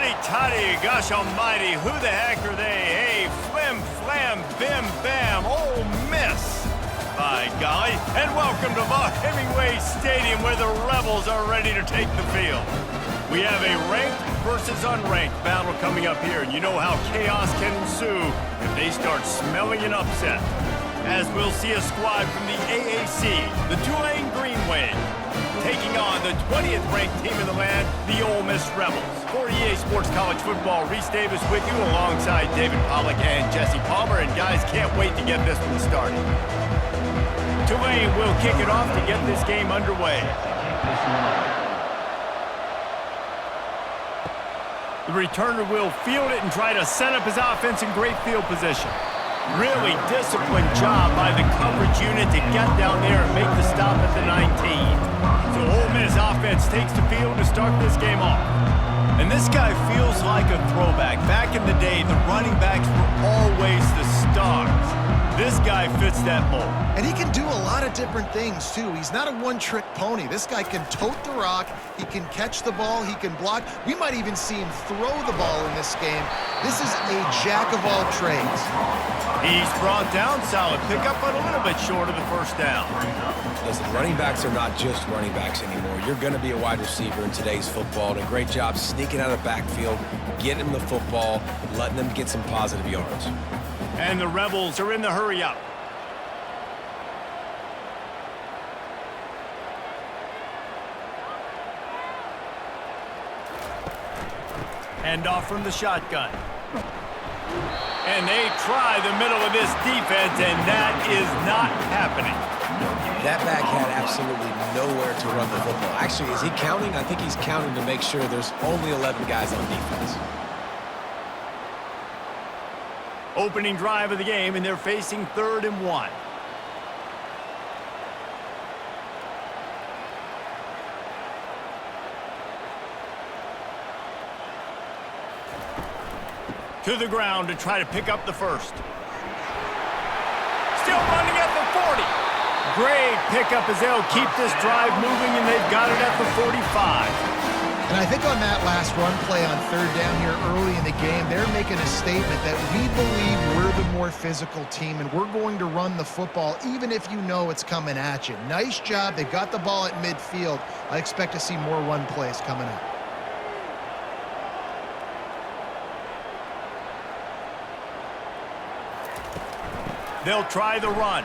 Howdy-toddy, gosh almighty, who the heck are they? Hey, flim, flam, bim, bam, Ole Miss. By golly, and welcome to Hemingway Stadium where the Rebels are ready to take the field. We have a ranked versus unranked battle coming up here, and you know how chaos can ensue if they start smelling an upset. As we'll see a squad from the AAC, the Tulane Green Wave, taking on the 20th ranked team in the land, the Ole Miss Rebels. For EA Sports College Football, Reese Davis with you alongside David Pollack and Jesse Palmer, and guys, can't wait to get this one started. Tulane will kick it off to get this game underway. The returner will field it and try to set up his offense in great field position. Really disciplined job by the coverage unit to get down there and make the stop at the 19. So Ole Miss offense takes the field to start this game off. And this guy feels like a throwback. Back in the day, the running backs were always the stars. This guy fits that mold. And he can do a lot of different things, too. He's not a one-trick pony. This guy can tote the rock. He can catch the ball. He can block. We might even see him throw the ball in this game. This is a jack of all trades. He's brought down, solid pickup, but a little bit short of the first down. Listen, running backs are not just running backs anymore. You're going to be a wide receiver in today's football. And a great job sneaking out of the backfield, getting him the football, letting them get some positive yards. And the Rebels are in the hurry-up. Hand off from the shotgun. And they try the middle of this defense, and that is not happening. That back had absolutely nowhere to run the football. Actually, is he counting? I think he's counting to make sure there's only 11 guys on defense. Opening drive of the game, and they're facing 3rd and 1. To the ground to try to pick up the first. Still running at the 40. Great pickup as they'll keep this drive moving, and they've got it at the 45. And I think on that last run play on 3rd down here early in the game, they're making a statement that we believe we're the more physical team, and we're going to run the football even if you know it's coming at you. Nice job. They got the ball at midfield. I expect to see more run plays coming up. They'll try the run.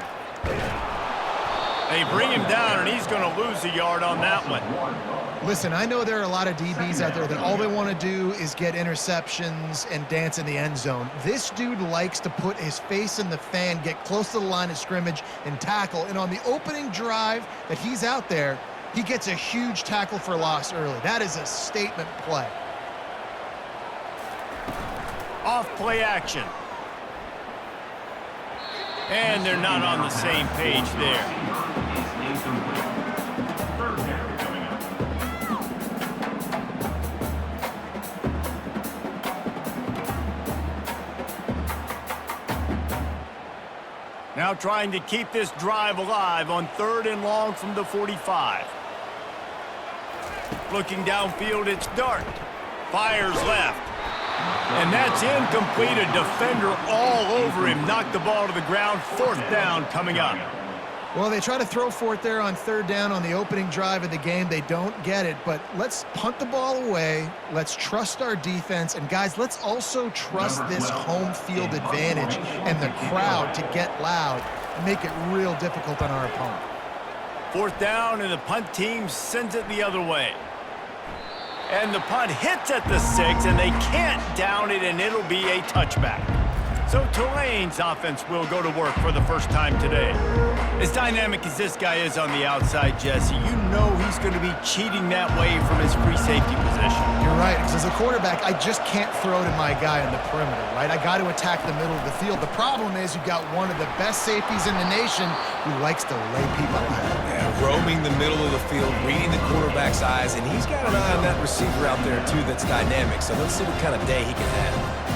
They bring him down, and he's going to lose a yard on that one. Listen, I know there are a lot of DBs out there that all they want to do is get interceptions and dance in the end zone. This dude likes to put his face in the fan, get close to the line of scrimmage, and tackle. And on the opening drive that he's out there, he gets a huge tackle for loss early. That is a statement play. Off play action. And they're not on the same page there. Now trying to keep this drive alive on 3rd and long from the 45. Looking downfield, it's Dart. Fires left. And that's incomplete. A defender all over him. Knocked the ball to the ground. 4th down coming up. Well, they try to throw for it there on 3rd down on the opening drive of the game. They don't get it, but let's punt the ball away. Let's trust our defense. And, guys, let's also trust this home field advantage and the crowd to get loud and make it real difficult on our opponent. 4th down, and the punt team sends it the other way. And the punt hits at the 6, and they can't down it, and it'll be a touchback. So Tulane's offense will go to work for the first time today. As dynamic as this guy is on the outside, Jesse, you know he's going to be cheating that way from his free safety position. You're right, because as a quarterback, I just can't throw to my guy on the perimeter, right? I got to attack the middle of the field. The problem is you've got one of the best safeties in the nation who likes to lay people out. Yeah, roaming the middle of the field, reading the quarterback's eyes, and he's got an eye on that receiver out there, too, that's dynamic. So let's see what kind of day he can have.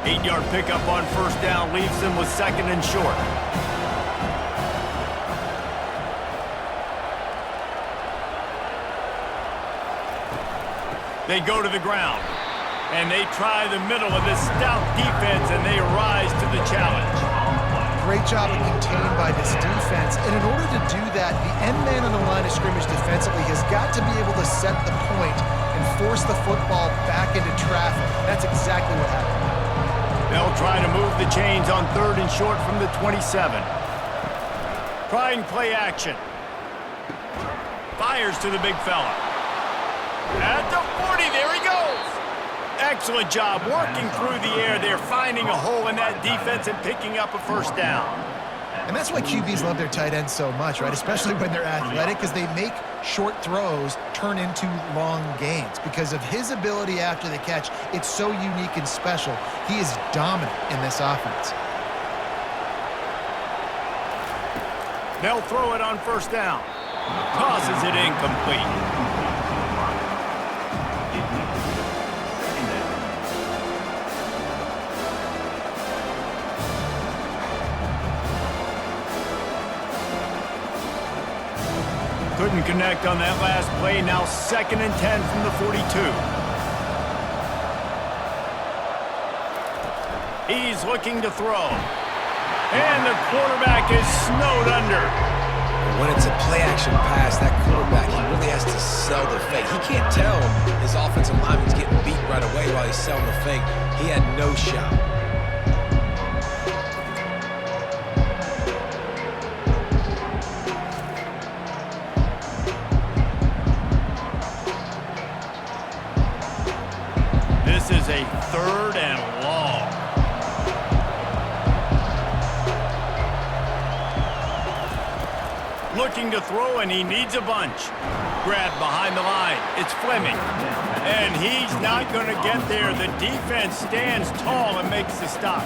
8-yard pickup on 1st down leaves them with 2nd and short. They go to the ground, and they try the middle of this stout defense, and they rise to the challenge. Great job of contained by this defense, and in order to do that, the end man on the line of scrimmage defensively has got to be able to set the point and force the football back into traffic. That's exactly what happened. They'll try to move the chains on 3rd and short from the 27. Trying play action. Fires to the big fella. At the 40, there he goes. Excellent job working through the air. They're finding a hole in that defense and picking up a first down. And that's why QBs love their tight ends so much, right? Especially when they're athletic, because they make short throws turn into long gains. Because of his ability after the catch, it's so unique and special. He is dominant in this offense. They'll throw it on first down. Tosses it incomplete. Couldn't connect on that last play. Now 2nd and 10 from the 42. He's looking to throw. And the quarterback is snowed under. When it's a play-action pass, that quarterback, he really has to sell the fake. He can't tell his offensive lineman's getting beat right away while he's selling the fake. He had no shot. This is a 3rd and long. Looking to throw, and he needs a bunch. Grabbed behind the line. It's Fleming. And he's not going to get there. The defense stands tall and makes the stop.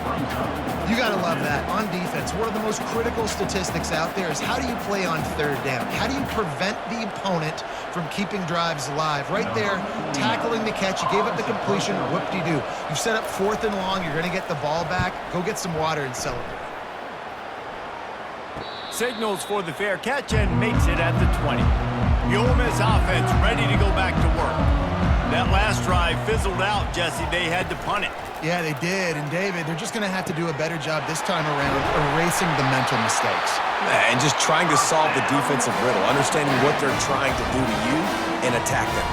You got to love that. On defense, one of the most critical statistics out there is how do you play on 3rd down? How do you prevent the opponent from keeping drives alive? Right there, tackling the catch. You gave up the completion. Whoop-de-doo. You set up 4th and long. You're going to get the ball back. Go get some water and celebrate. Signals for the fair catch and makes it at the 20. The Ole Miss offense ready to go back to work. That last drive fizzled out, Jesse. They had to punt it. Yeah, they did. And, David, they're just going to have to do a better job this time around erasing the mental mistakes. And just trying to solve the defensive riddle, understanding what they're trying to do to you and attack them.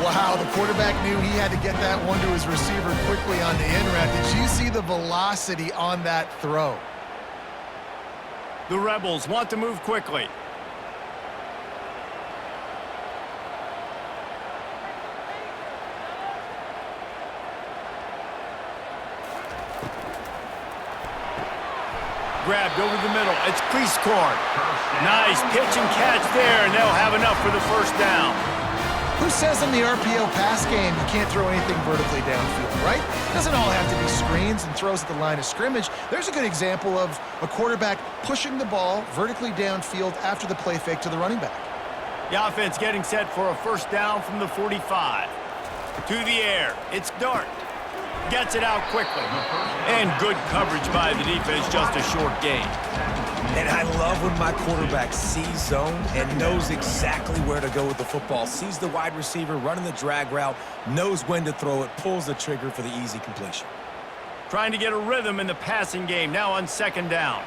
Wow, the quarterback knew he had to get that one to his receiver quickly on the in route. Did you see the velocity on that throw? The Rebels want to move quickly. Grabbed over the middle. It's Cleescorn. Nice pitch and catch there, and they'll have enough for the first down. Who says in the RPO pass game you can't throw anything vertically downfield, right? It doesn't all have to be screens and throws at the line of scrimmage. There's a good example of a quarterback pushing the ball vertically downfield after the play fake to the running back. The offense getting set for a first down from the 45. To the air. It's Dart. Gets it out quickly. And good coverage by the defense, just a short gain. And I love when my quarterback sees zone and knows exactly where to go with the football. Sees the wide receiver running the drag route, knows when to throw it, pulls the trigger for the easy completion. Trying to get a rhythm in the passing game, now on 2nd down.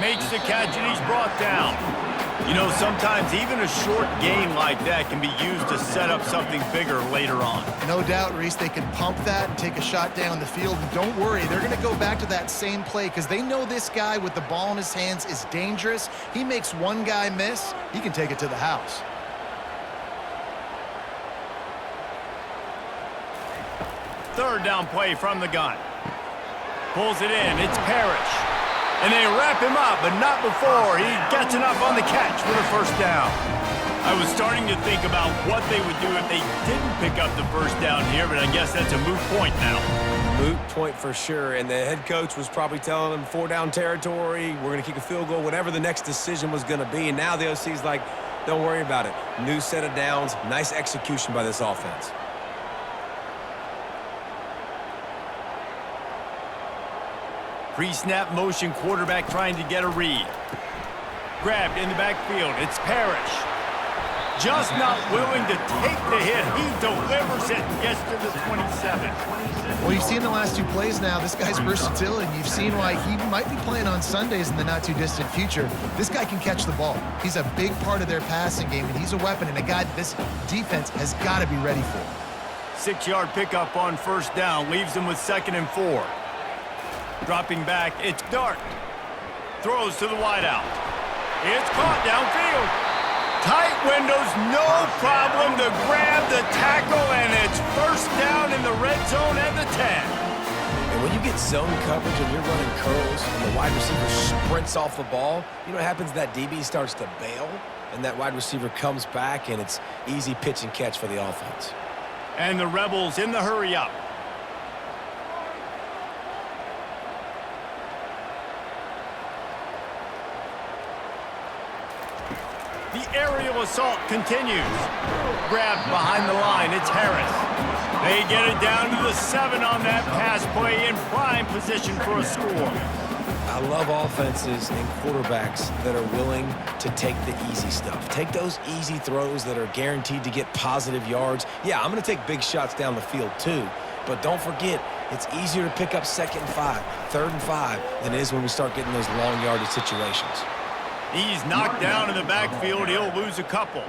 Makes the catch, and he's brought down. You know, sometimes even a short game like that can be used to set up something bigger later on. No doubt, Reese, they can pump that and take a shot down the field. And don't worry, they're going to go back to that same play because they know this guy with the ball in his hands is dangerous. He makes one guy miss, he can take it to the house. Third down play from the gun. Pulls it in. It's Parrish. And they wrap him up, but not before he gets enough on the catch for the first down. I was starting to think about what they would do if they didn't pick up the first down here, but I guess that's a moot point now. Moot point for sure, and the head coach was probably telling them 4-down territory, we're going to kick a field goal, whatever the next decision was going to be, and now the OC's like, don't worry about it. New set of downs, nice execution by this offense. Pre-snap motion quarterback trying to get a read. Grabbed in the backfield. It's Parrish. Just not willing to take the hit. He delivers it and gets to the 27. Well, you've seen the last 2 plays now. This guy's versatile, and you've seen why he might be playing on Sundays in the not-too-distant future. This guy can catch the ball. He's a big part of their passing game, and he's a weapon and a guy that this defense has got to be ready for. 6-yard pickup on first down. Leaves them with 2nd and 4. Dropping back, it's Dart. Throws to the wideout. It's caught downfield. Tight windows, no problem to grab the tackle, and it's first down in the red zone at the 10. And when you get zone coverage and you're running curls and the wide receiver sprints off the ball, you know what happens? That DB starts to bail, and that wide receiver comes back, and it's easy pitch and catch for the offense. And the Rebels in the hurry-up. The aerial assault continues. Grabbed behind the line, it's Harris. They get it down to the 7 on that pass play in prime position for a score. I love offenses and quarterbacks that are willing to take the easy stuff. Take those easy throws that are guaranteed to get positive yards. Yeah, I'm going to take big shots down the field too, but don't forget, it's easier to pick up 2nd and 5, 3rd and 5 than it is when we start getting those long yardage situations. He's knocked down in the backfield. He'll lose a couple.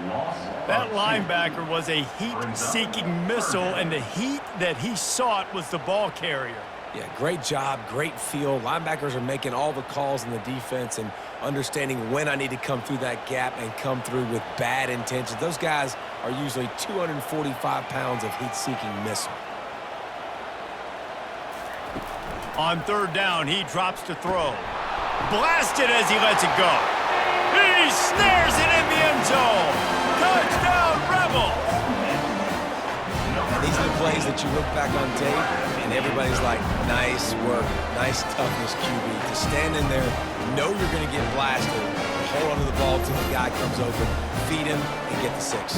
That linebacker was a heat-seeking missile, and the heat that he sought was the ball carrier. Yeah, great job, great feel. Linebackers are making all the calls in the defense and understanding when I need to come through that gap and come through with bad intentions. Those guys are usually 245 pounds of heat-seeking missile. On 3rd down, he drops to throw. Blasted as he lets it go. He snares it in the end zone. Touchdown, Rebels! And these are the plays that you look back on tape, and everybody's like, nice work, nice toughness, QB. To stand in there, know you're going to get blasted, hold onto the ball until the guy comes open, feed him, and get the 6.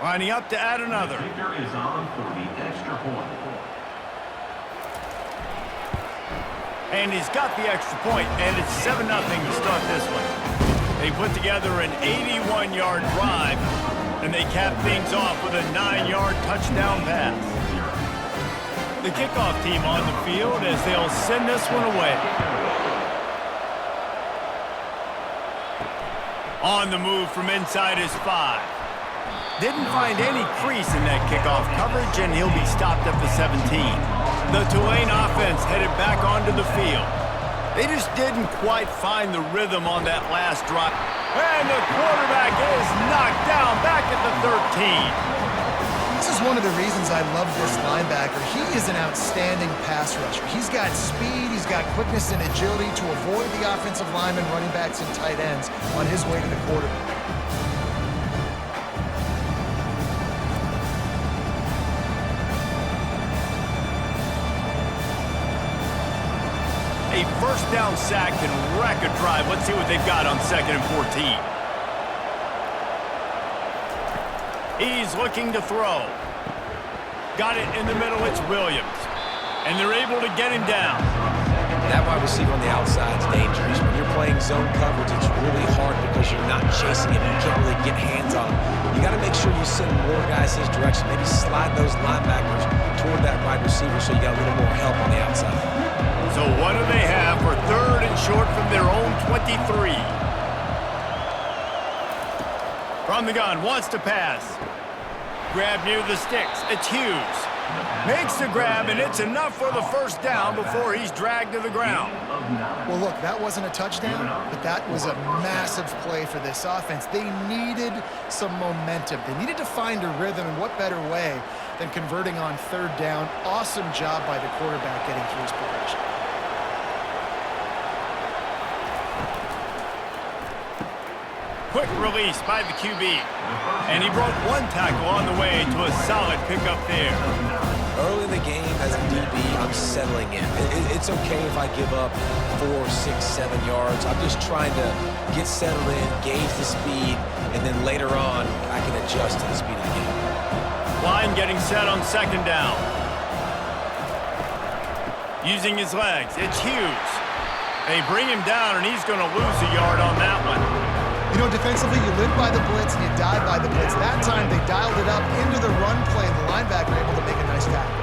Lining up to add another. Kicker is on for the extra point. And he's got the extra point, and it's 7-0 to start this one. They put together an 81-yard drive, and they cap things off with a 9-yard touchdown pass. The kickoff team on the field as they'll send this one away. On the move from inside his 5. Didn't find any crease in that kickoff coverage, and he'll be stopped at the 17. The Tulane offense headed back onto the field. They just didn't quite find the rhythm on that last drive. And the quarterback is knocked down back at the 13. This is one of the reasons I love this linebacker. He is an outstanding pass rusher. He's got speed, he's got quickness and agility to avoid the offensive linemen, running backs, and tight ends on his way to the quarterback. A first down sack can wreck a drive. Let's see what they've got on 2nd and 14. He's looking to throw. Got it in the middle. It's Williams. And they're able to get him down. That wide receiver on the outside is dangerous. When you're playing zone coverage, it's really hard because you're not chasing him. You can't really get hands on him. You got to make sure you send more guys his direction. Maybe slide those linebackers toward that wide receiver so you got a little more help on the outside. So what do they have for 3rd and short from their own 23? From the gun, wants to pass. Grab near the sticks. It's Hughes. Makes the grab, and it's enough for the first down before he's dragged to the ground. Well, look, that wasn't a touchdown, but that was a massive play for this offense. They needed some momentum. They needed to find a rhythm, and what better way than converting on 3rd down. Awesome job by the quarterback getting through his progression. Quick release by the QB. And he broke one tackle on the way to a solid pickup there. Early in the game, as a DB, I'm settling in. It's okay if I give up 4, 6, 7 yards. I'm just trying to get settled in, gauge the speed, and then later on, I can adjust to the speed of the game. Line getting set on second down. Using his legs, it's Hughes. They bring him down, and he's going to lose a yard on that one. You know, defensively, you live by the blitz and you die by the blitz. That time, they dialed it up into the run play, and the linebacker able to make a nice tackle.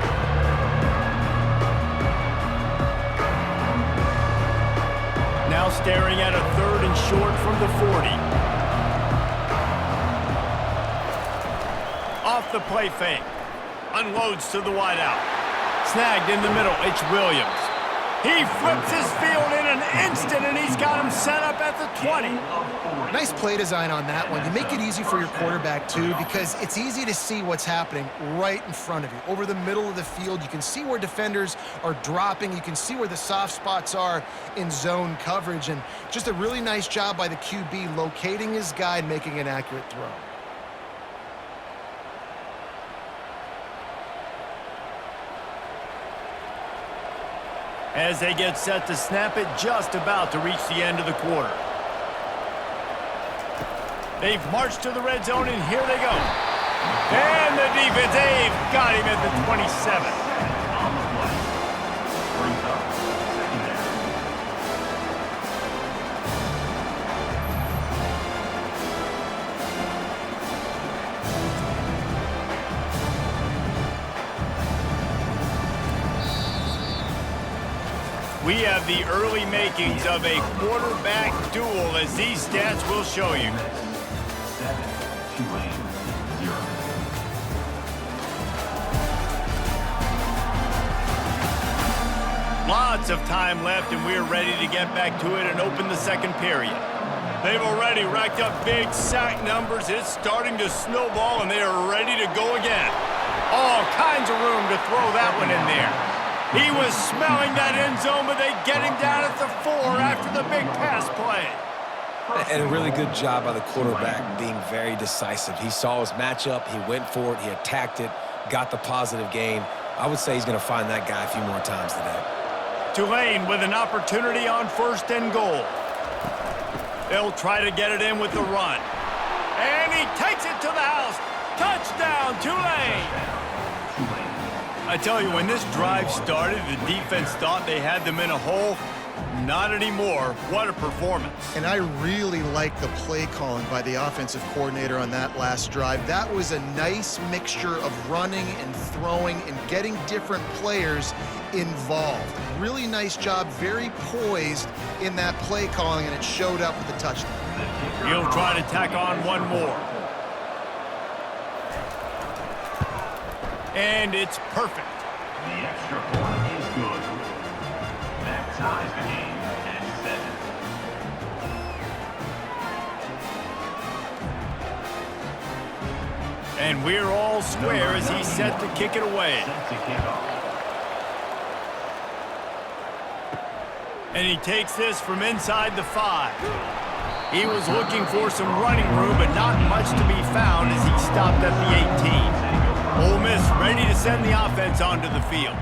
Now staring at a 3rd and short from the 40. Off the play fake. Unloads to the wideout. Snagged in the middle, it's Williams. He flips his field in an instant, and he's got him set up at the 20. Nice play design on that one. You make it easy for your quarterback, too, because it's easy to see what's happening right in front of you. Over the middle of the field, you can see where defenders are dropping. You can see where the soft spots are in zone coverage. And just a really nice job by the QB locating his guy and making an accurate throw. As they get set to snap it, just about to reach the end of the quarter. They've marched to the red zone, and here they go. And the defense, they've got him at the 27. We have the early makings of a quarterback duel, as these stats will show you. 7, Tulane, 0. Lots of time left, and we're ready to get back to it and open the second period. They've already racked up big sack numbers. It's starting to snowball, and they are ready to go again. All kinds of room to throw that one in there. He was smelling that end zone, but they get him down at the 4 after the big pass play. And a really good job by the quarterback being very decisive. He saw his matchup, he went for it, he attacked it, got the positive gain. I would say he's going to find that guy a few more times today. Tulane with an opportunity on 1st and goal. They'll try to get it in with the run. And he takes it to the house. Touchdown, Tulane! I tell you, when this drive started, the defense thought they had them in a hole. Not anymore. What a performance. And I really like the play calling by the offensive coordinator on that last drive. That was a nice mixture of running and throwing and getting different players involved. Really nice job, very poised in that play calling, and it showed up with the touchdown. He'll try to tack on one more. And it's perfect. The extra point is good. That ties the game at 7. And we're all square as he's set to kick it away. Set to kick off. And he takes this from inside the 5. He was looking for some running room, but not much to be found as he stopped at the 18. Ole Miss ready to send the offense onto the field.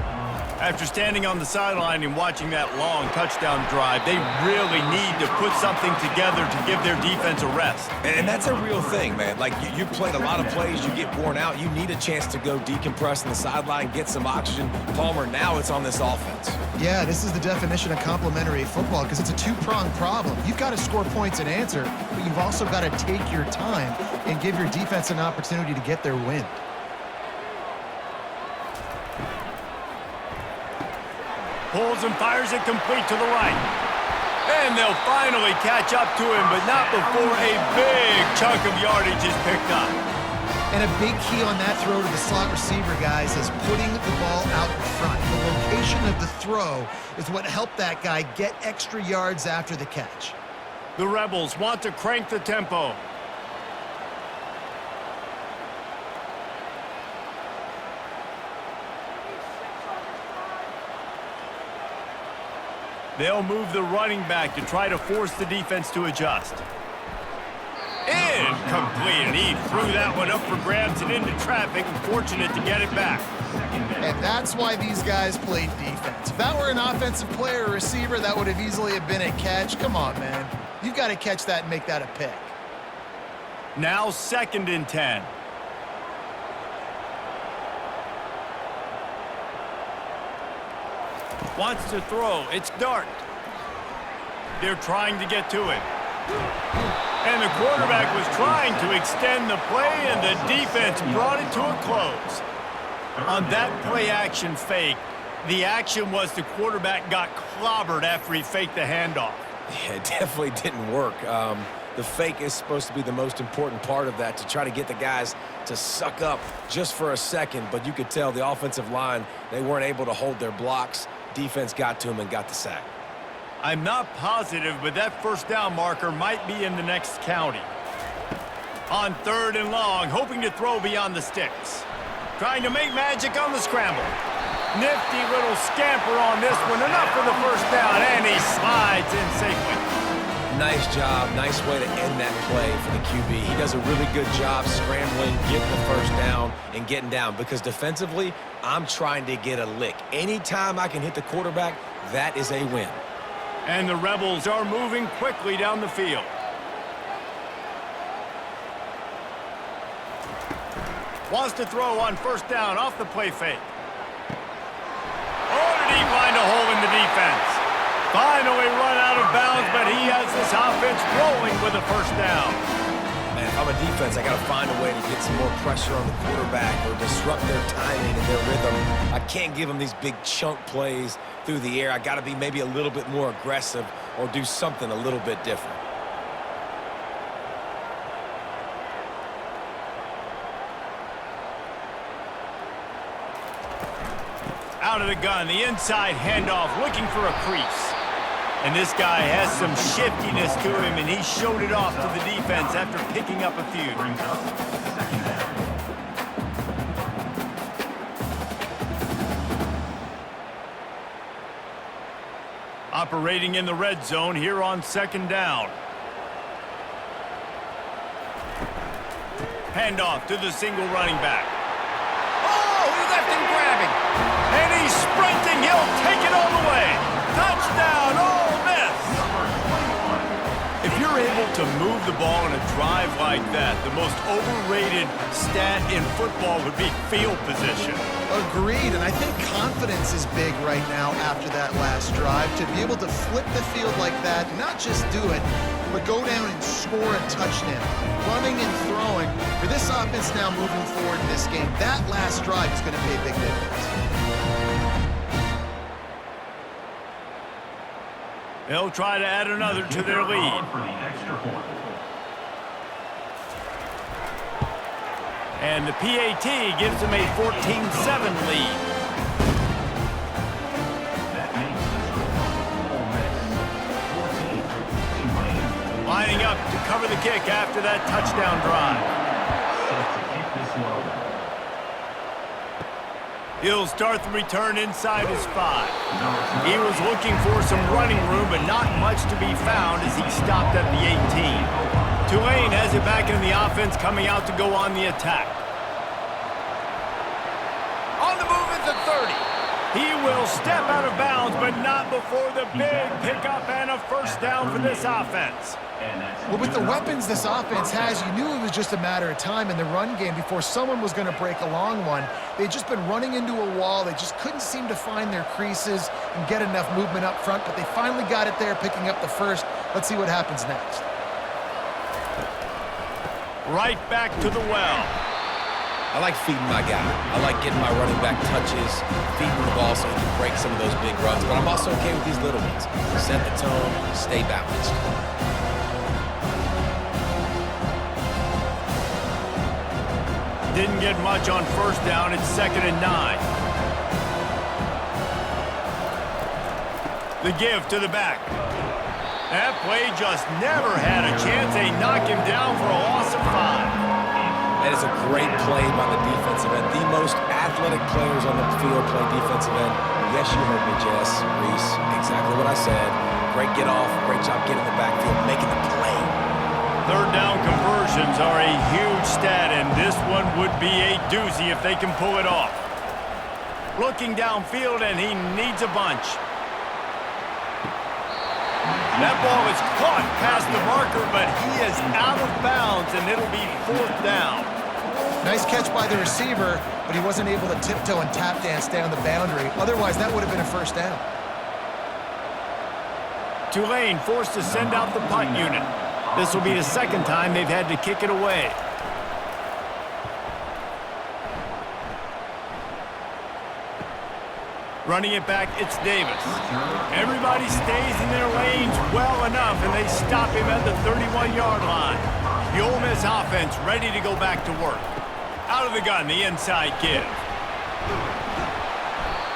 After standing on the sideline and watching that long touchdown drive, they really need to put something together to give their defense a rest. And that's a real thing, man. Like, you played a lot of plays, you get worn out, you need a chance to go decompress on the sideline, get some oxygen. Palmer, now it's on this offense. Yeah, this is the definition of complementary football because it's a two-pronged problem. You've got to score points and answer, but you've also got to take your time and give your defense an opportunity to get their win. Pulls and fires it complete to the right. And they'll finally catch up to him, but not before a big chunk of yardage is picked up. And a big key on that throw to the slot receiver, guys, is putting the ball out in front. The location of the throw is what helped that guy get extra yards after the catch. The Rebels want to crank the tempo. They'll move the running back to try to force the defense to adjust. Incomplete, and he threw that one up for grabs and into traffic, and fortunate to get it back. second down. And that's why these guys played defense. If that were an offensive player or receiver, that would have easily have been a catch. Come on, man. You've got to catch that and make that a pick. Now 2nd and 10. Wants to throw. It's Dart. They're trying to get to it. And the quarterback was trying to extend the play, and the defense brought it to a close. On that play-action fake, the action was the quarterback got clobbered after he faked the handoff. Yeah, it definitely didn't work. The fake is supposed to be the most important part of that, to try to get the guys to suck up just for a second. But you could tell the offensive line, they weren't able to hold their blocks. Defense got to him and got the sack. I'm not positive, but that first down marker might be in the next county. On 3rd and long, hoping to throw beyond the sticks. Trying to make magic on the scramble. Nifty little scamper on this one. Enough for the first down, and he slides in safely. Nice job. Nice way to end that play for the QB. He does a really good job scrambling, getting the first down, and getting down. Because defensively, I'm trying to get a lick. Anytime I can hit the quarterback, that is a win. And the Rebels are moving quickly down the field. Wants to throw on first down off the play fake. Oh, did he find a hole in the defense? Finally run out of bounds, but he has this offense rolling with a first down. Man, if I'm a defense, I got to find a way to get some more pressure on the quarterback or disrupt their timing and their rhythm. I can't give them these big chunk plays through the air. I got to be maybe a little bit more aggressive or do something a little bit different. Out of the gun, the inside handoff, looking for a crease. And this guy has some shiftiness to him, and he showed it off to the defense after picking up a few. Brings up 2nd down. Operating in the red zone here on 2nd down. Handoff to the single running back. Oh, he left him grabbing. And he's sprinting. He'll take it all the way. Touchdown, Ole Miss. If you're able to move the ball in a drive like that, the most overrated stat in football would be field position. Agreed, and I think confidence is big right now after that last drive. To be able to flip the field like that, not just do it, but go down and score a touchdown. Running and throwing. For this offense now moving forward in this game, that last drive is going to pay a big difference. They'll try to add another to their lead. For the extra point. And the PAT gives them a 14-7 lead. That makes the score Ole Miss 14, Tulane. Lining up to cover the kick after that touchdown drive. Set to kick this one over. He'll start the return inside his 5. He was looking for some running room, but not much to be found as he stopped at the 18. Tulane has it back in the offense, coming out to go on the attack. On the move at the 30. He will step out of bounds, but not before the big pickup and a first down for this offense. Well, with the weapons this offense has, you knew it was just a matter of time in the run game before someone was going to break a long one. They'd just been running into a wall. They just couldn't seem to find their creases and get enough movement up front, but they finally got it there, picking up the first. Let's see what happens next. Right back to the well. I like feeding my guy. I like getting my running back touches, feeding the ball so he can break some of those big runs, but I'm also okay with these little ones. Set the tone, stay balanced. Didn't get much on first down. It's 2nd and 9. The give to the back. That play just never had a chance. They knock him down for a loss of 5. That is a great play by the defensive end. The most athletic players on the field play defensive end. Yes, you heard me, Jess, Reese. Exactly what I said. Great get off. Great job getting in the backfield, making the play. Third down conversions are a huge stat, and this one would be a doozy if they can pull it off. Looking downfield, and he needs a bunch. That ball is caught past the marker, but he is out of bounds, and it'll be 4th down. Nice catch by the receiver, but he wasn't able to tiptoe and tap dance down the boundary. Otherwise, that would have been a 1st down. Tulane forced to send out the punt unit. This will be the 2nd time they've had to kick it away. Running it back, it's Davis. Everybody stays in their lanes well enough, and they stop him at the 31-yard line. The Ole Miss offense ready to go back to work. Out of the gun, the inside give.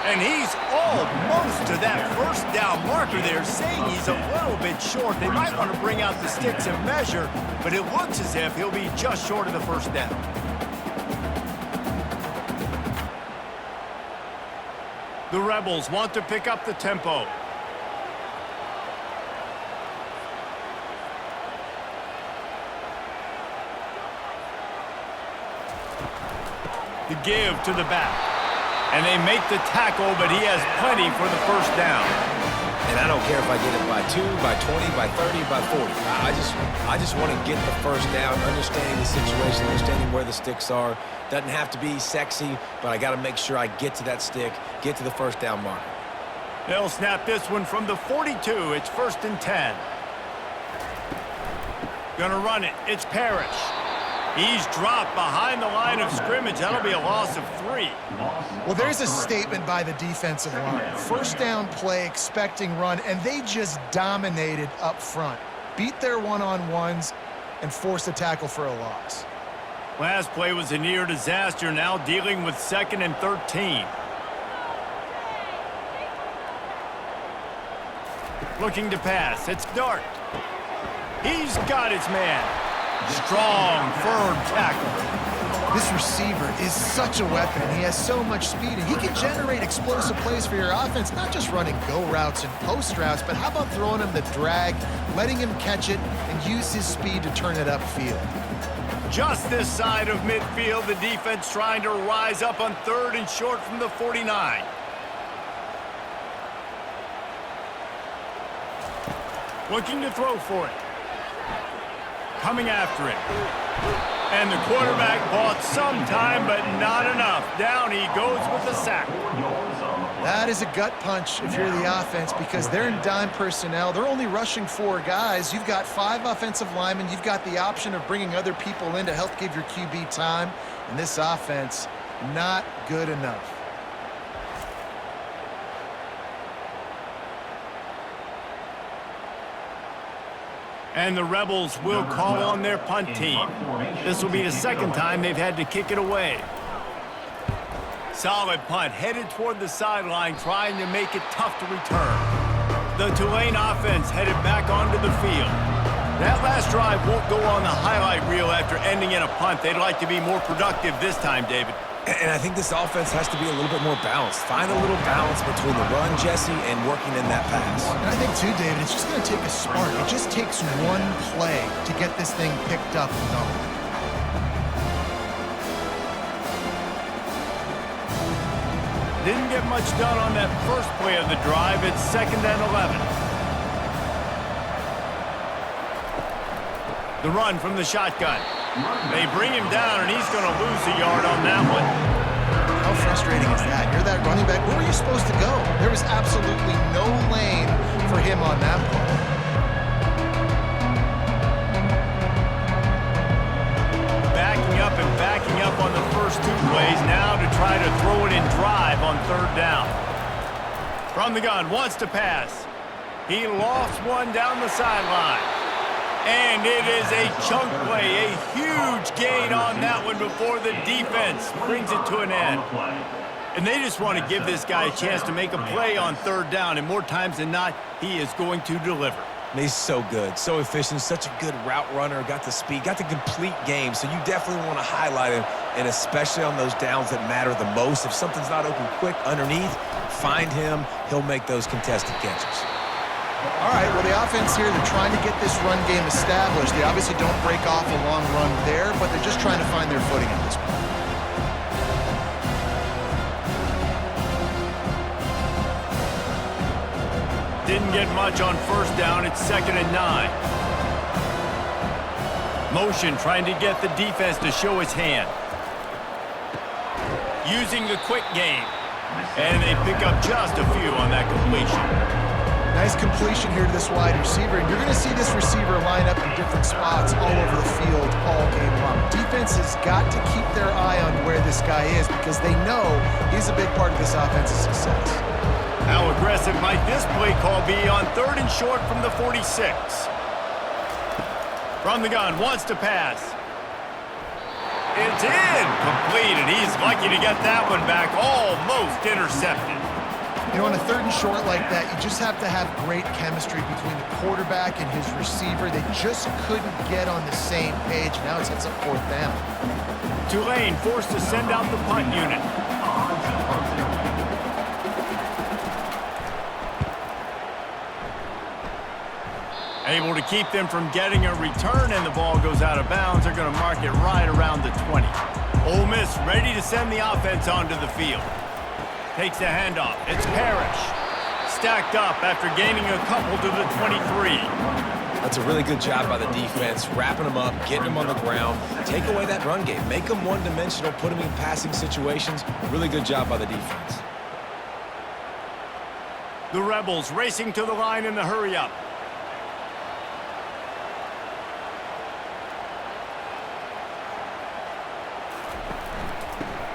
And he's almost to that 1st down marker there, saying he's a little bit short. They might want to bring out the sticks and measure, but it looks as if he'll be just short of the 1st down. The Rebels want to pick up the tempo. The give to the back. And they make the tackle, but he has plenty for the 1st down. And I don't care if I get it by 2, by 20, by 30, by 40. I just want to get the 1st down, understanding the situation, understanding where the sticks are. Doesn't have to be sexy, but I got to make sure I get to that stick, get to the 1st down marker. They'll snap this one from the 42. It's 1st and 10. Gonna run it. It's Parrish. He's dropped behind the line of scrimmage. That'll be a loss of 3. Well, there's a statement by the defensive line. 1st down play, expecting run, and they just dominated up front. Beat their one-on-ones and forced a tackle for a loss. Last play was a near disaster, now dealing with 2nd and 13. Looking to pass. It's Dart. He's got his man. Strong, firm tackle. This receiver is such a weapon. He has so much speed, and he can generate explosive plays for your offense, not just running go routes and post routes, but how about throwing him the drag, letting him catch it, and use his speed to turn it upfield. Just this side of midfield, the defense trying to rise up on 3rd and short from the 49. Looking to throw for it. Coming after it. And the quarterback bought some time, but not enough. Down he goes with the sack. That is a gut punch if you're the offense, because they're in dime personnel. They're only rushing 4 guys. You've got 5 offensive linemen. You've got the option of bringing other people in to help give your QB time. And this offense, not good enough. And the Rebels will call on their punt team. This will be the 2nd time they've had to kick it away. Solid punt, headed toward the sideline, trying to make it tough to return. The Tulane offense headed back onto the field. That last drive won't go on the highlight reel after ending in a punt. They'd like to be more productive this time, David. And I think this offense has to be a little bit more balanced. Find a little balance between the run, Jesse, and working in that pass. And I think, too, David, it's just going to take a spark. It just takes one play to get this thing picked up and going. Didn't get much done on that first play of the drive. It's 2nd and 11. The run from the shotgun. They bring him down, and he's going to lose a yard on that one. How frustrating is that? You're that running back. Where were you supposed to go? There was absolutely no lane for him on that play. Backing up on the first 2 plays now to try to throw it in drive on 3rd down. From the gun, wants to pass. He lost one down the sideline. And it is a chunk play, a huge gain on that one before the defense brings it to an end. And they just want to give this guy a chance to make a play on 3rd down, and more times than not, he is going to deliver. He's so good, so efficient, such a good route runner, got the speed, got the complete game, so you definitely want to highlight him, and especially on those downs that matter the most. If something's not open quick underneath, find him. He'll make those contested catches. All right, well, the offense here, they're trying to get this run game established. They obviously don't break off a long run there, but they're just trying to find their footing at this point. didn't get much on first down. It's 2nd and 9. Motion trying to get the defense to show his hand. Using the quick game. And they pick up just a few on that completion. Nice completion here to this wide receiver, and you're going to see this receiver line up in different spots all over the field all game long. Defense has got to keep their eye on where this guy is because they know he's a big part of this offense's success. How aggressive might this play call be on 3rd and short from the 46? From the gun, wants to pass. It's incomplete, and he's lucky to get that one back, almost intercepted. You know, on a 3rd and short like that, you just have to have great chemistry between the quarterback and his receiver. They just couldn't get on the same page. Now it's a 4th down. Tulane forced to send out the punt unit. Able to keep them from getting a return, and the ball goes out of bounds. They're going to mark it right around the 20. Ole Miss ready to send the offense onto the field. Takes the handoff. It's Parrish. Stacked up after gaining a couple to the 23. That's a really good job by the defense, wrapping them up, getting them on the ground. Take away that run game. Make them one-dimensional, put them in passing situations. Really good job by the defense. The Rebels racing to the line in the hurry-up.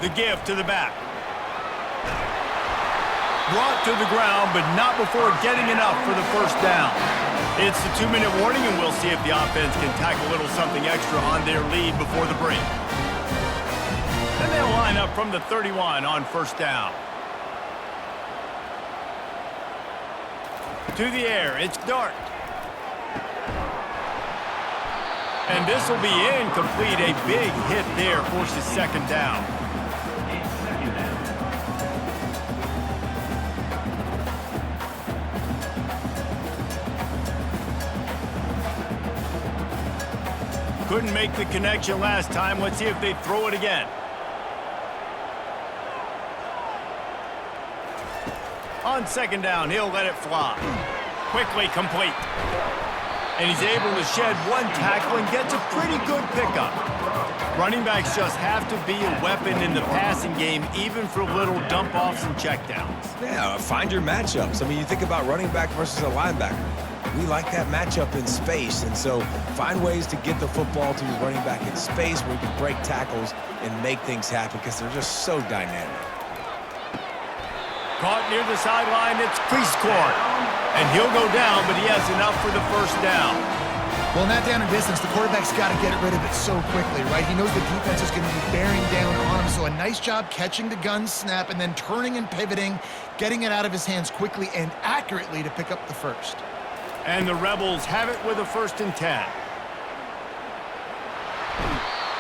The give to the back. Brought to the ground, but not before getting enough for the first down. It's the 2-minute warning, and we'll see if the offense can tack a little something extra on their lead before the break. And they'll line up from the 31 on first down. To the air, it's Dart. And this will be incomplete. A big hit there forces 2nd down. Couldn't make the connection last time. Let's see if they throw it again. On 2nd down, he'll let it fly. Quickly complete. And he's able to shed one tackle and gets a pretty good pickup. Running backs just have to be a weapon in the passing game, even for little dump-offs and checkdowns. Yeah, find your matchups. I mean, you think about running back versus a linebacker. We like that matchup in space, and so find ways to get the football to your running back in space where you can break tackles and make things happen because they're just so dynamic. Caught near the sideline, it's Cleescourt. And he'll go down, but he has enough for the first down. Well, in that down and distance, the quarterback's got to get rid of it so quickly, right? He knows the defense is going to be bearing down on him, so a nice job catching the gun snap and then turning and pivoting, getting it out of his hands quickly and accurately to pick up the first. And the Rebels have it with a 1st and 10.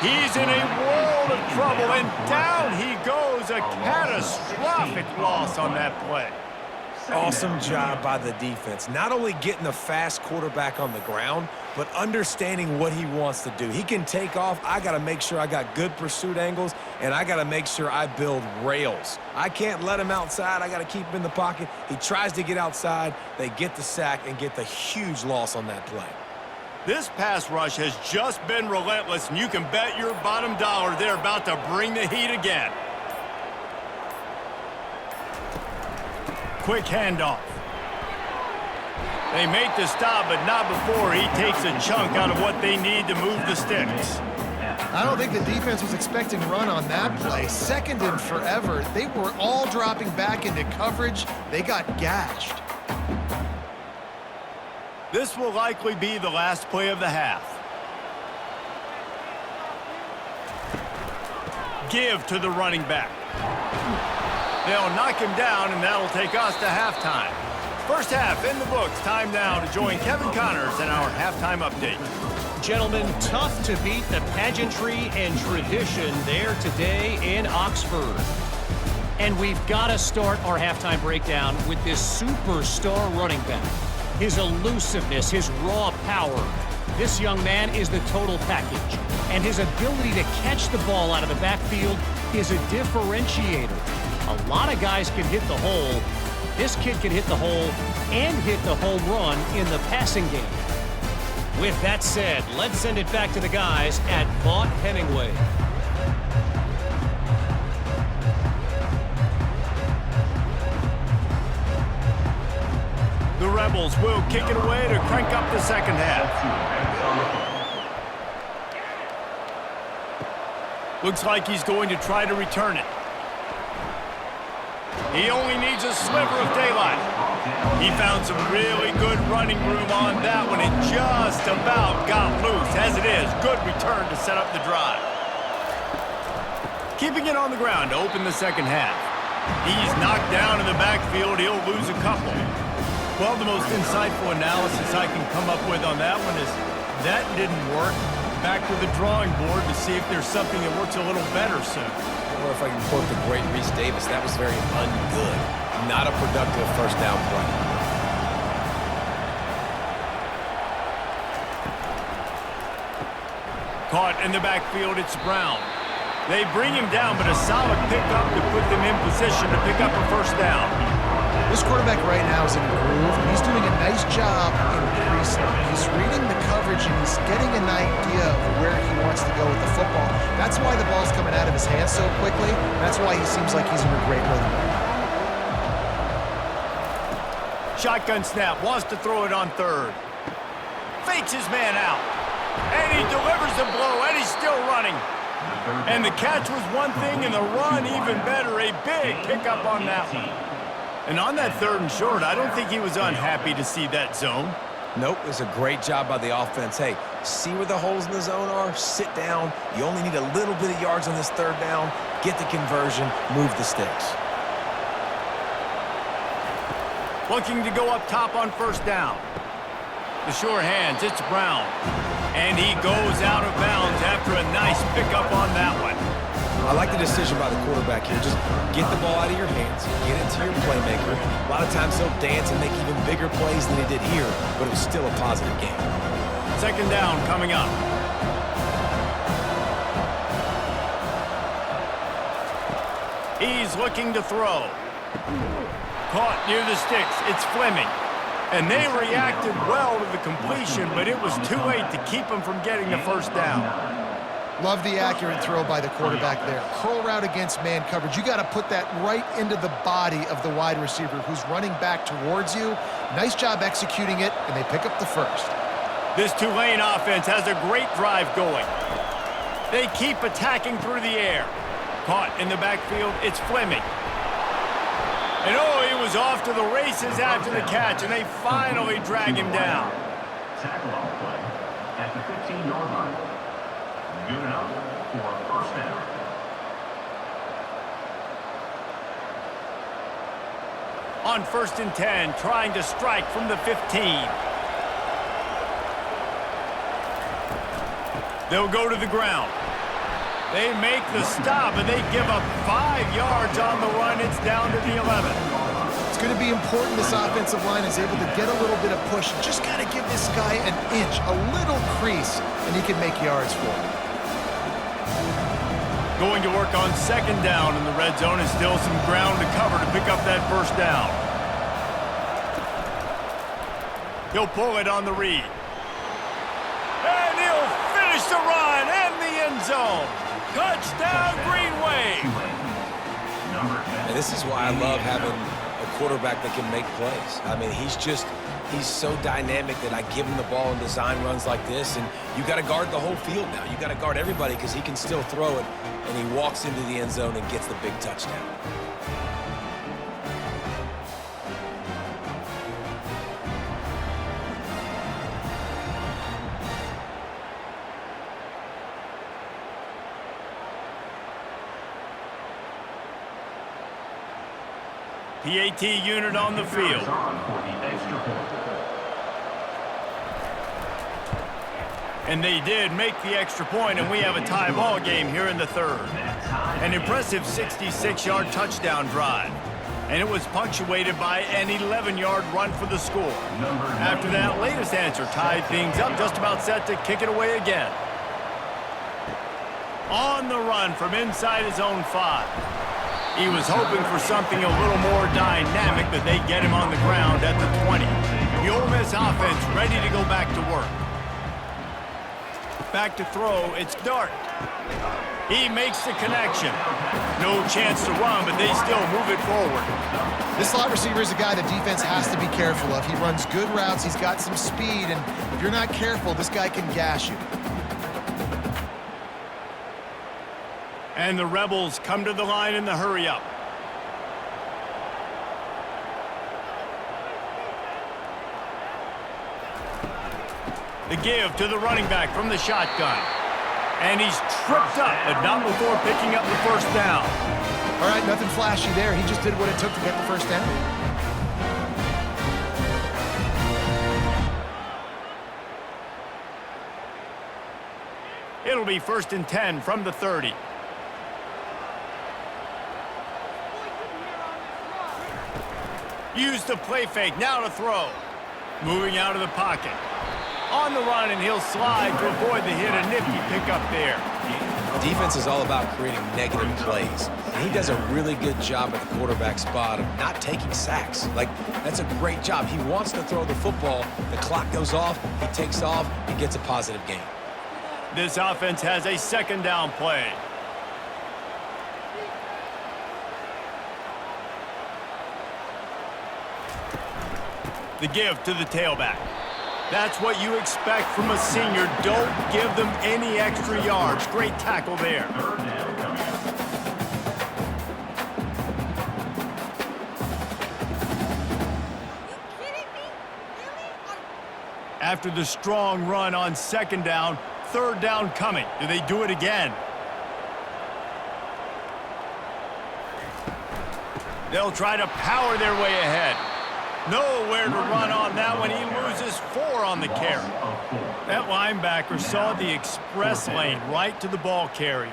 He's in a world of trouble, and down he goes. A catastrophic loss on that play. Awesome job by the defense. Not only getting the fast quarterback on the ground, but understanding what he wants to do. He can take off. I got to make sure I got good pursuit angles, and I got to make sure I build rails. I can't let him outside. I got to keep him in the pocket. He tries to get outside. They get the sack and get the huge loss on that play. This pass rush has just been relentless, and you can bet your bottom dollar they're about to bring the heat again. Quick handoff. They make the stop, but not before he takes a chunk out of what they need to move the sticks. I don't think the defense was expecting run on that play. 2nd and forever. They were all dropping back into coverage. They got gashed. This will likely be the last play of the half. Give to the running back. They'll knock him down, and that'll take us to halftime. First half in the books. Time now to join Kevin Connors in our halftime update. Gentlemen, tough to beat the pageantry and tradition there today in Oxford. And we've got to start our halftime breakdown with this superstar running back. His elusiveness, his raw power. This young man is the total package. And his ability to catch the ball out of the backfield is a differentiator. A lot of guys can hit the hole, This kid can hit the hole and hit the home run in the passing game. With that said, let's send it back to the guys at Vaught Hemingway. The Rebels will kick it away to crank up the second half. Looks like he's going to try to return it. He only needs a sliver of daylight. He found some really good running room on that one and just about got loose. As it is, good return to set up the drive. Keeping it on the ground to open the second half. He's knocked down in the backfield. He'll lose a couple. Well, the most insightful analysis I can come up with on that one is that didn't work. Back to the drawing board to see if there's something that works a little better soon. Or if I can quote the great Reese Davis, that was very ungood. Not a productive first down play. Caught in the backfield, it's Brown. They bring him down, but a solid pickup to put them in position to pick up a first down. This quarterback right now is in a groove, and he's doing a nice job increasing. He's reading the coverage, and he's getting an idea of where he wants to go with the football. That's why the ball's coming out of his hands so quickly. That's why he seems like he's in a great rhythm. Shotgun snap, wants to throw it on third. Fakes his man out. And he delivers the blow, and he's still running. And the catch was one thing, and the run even better. A big pickup on that one. And on that third and short, I don't think he was unhappy to see that zone. Nope, it was a great job by the offense. Hey, see where the holes in the zone are? Sit down. You only need a little bit of yards on this third down. Get the conversion, move the sticks. Looking to go up top on first down. The sure hands, it's Brown. And he goes out of bounds after a nice pickup on that one. I like the decision by the quarterback here. Just get the ball out of your hands, get it to your playmaker. A lot of times he'll dance and make even bigger plays than he did here, but it was still a positive game. Second down coming up. He's looking to throw. Caught near the sticks. It's Fleming. And they reacted well to the completion, but it was too late to keep him from getting the first down. Love the accurate throw by the quarterback there. Curl route against man coverage. You got to put that right into the body of the wide receiver who's running back towards you. Nice job executing it, and they pick up the first. This Tulane offense has a great drive going. They keep attacking through the air. Caught in the backfield, it's Fleming. And oh, he was off to the races after the catch, and they finally drag him down. Tackle off play at the 15-yard line. Good enough for a first down. On 1st and 10, trying to strike from the 15. They'll go to the ground. They make the stop, and they give up 5 yards on the run. It's down to the 11. It's going to be important this offensive line is able to get a little bit of push. Just got to give this guy an inch, a little crease, and he can make yards for it. Going to work on second down in the red zone, and still some ground to cover to pick up that first down. He'll pull it on the read. And he'll finish the run and the end zone. Touchdown, Green Wave! And this is why I love having a quarterback that can make plays. I mean, he's so dynamic that I give him the ball in design runs like this, and you got to guard the whole field now. You got to guard everybody because he can still throw it, and he walks into the end zone and gets the big touchdown. PAT unit on the field. And they did make the extra point, and we have a tie ball game here in the third. An impressive 66-yard touchdown drive. And it was punctuated by an 11-yard run for the score. After that latest answer tied things up, just about set to kick it away again. On the run from inside his own 5. He was hoping for something a little more dynamic, but they get him on the ground at the 20. The Ole Miss offense ready to go back to work. Back to throw, it's Dart. He makes the connection. No chance to run, but they still move it forward. This slot receiver is a guy the defense has to be careful of. He runs good routes, he's got some speed, and if you're not careful, this guy can gash you. And the Rebels come to the line in the hurry-up. The give to the running back from the shotgun. And he's tripped up, but not before picking up the first down. All right, nothing flashy there. He just did what it took to get the first down. It'll be 1st and 10 from the 30. Use the play fake, now to throw. Moving out of the pocket. On the run, and he'll slide to avoid the hit. A nifty pickup there. Defense is all about creating negative plays. And he does a really good job at the quarterback spot of not taking sacks. Like, that's a great job. He wants to throw the football. The clock goes off. He takes off. He gets a positive gain. This offense has a 2nd down play. The give to the tailback. That's what you expect from a senior. Don't give them any extra yards. Great tackle there. After the strong run on 2nd down, 3rd down coming. Do they do it again? They'll try to power their way ahead. Nowhere to run on that one. He loses 4 on the carry. That linebacker saw the express lane right to the ball carrier.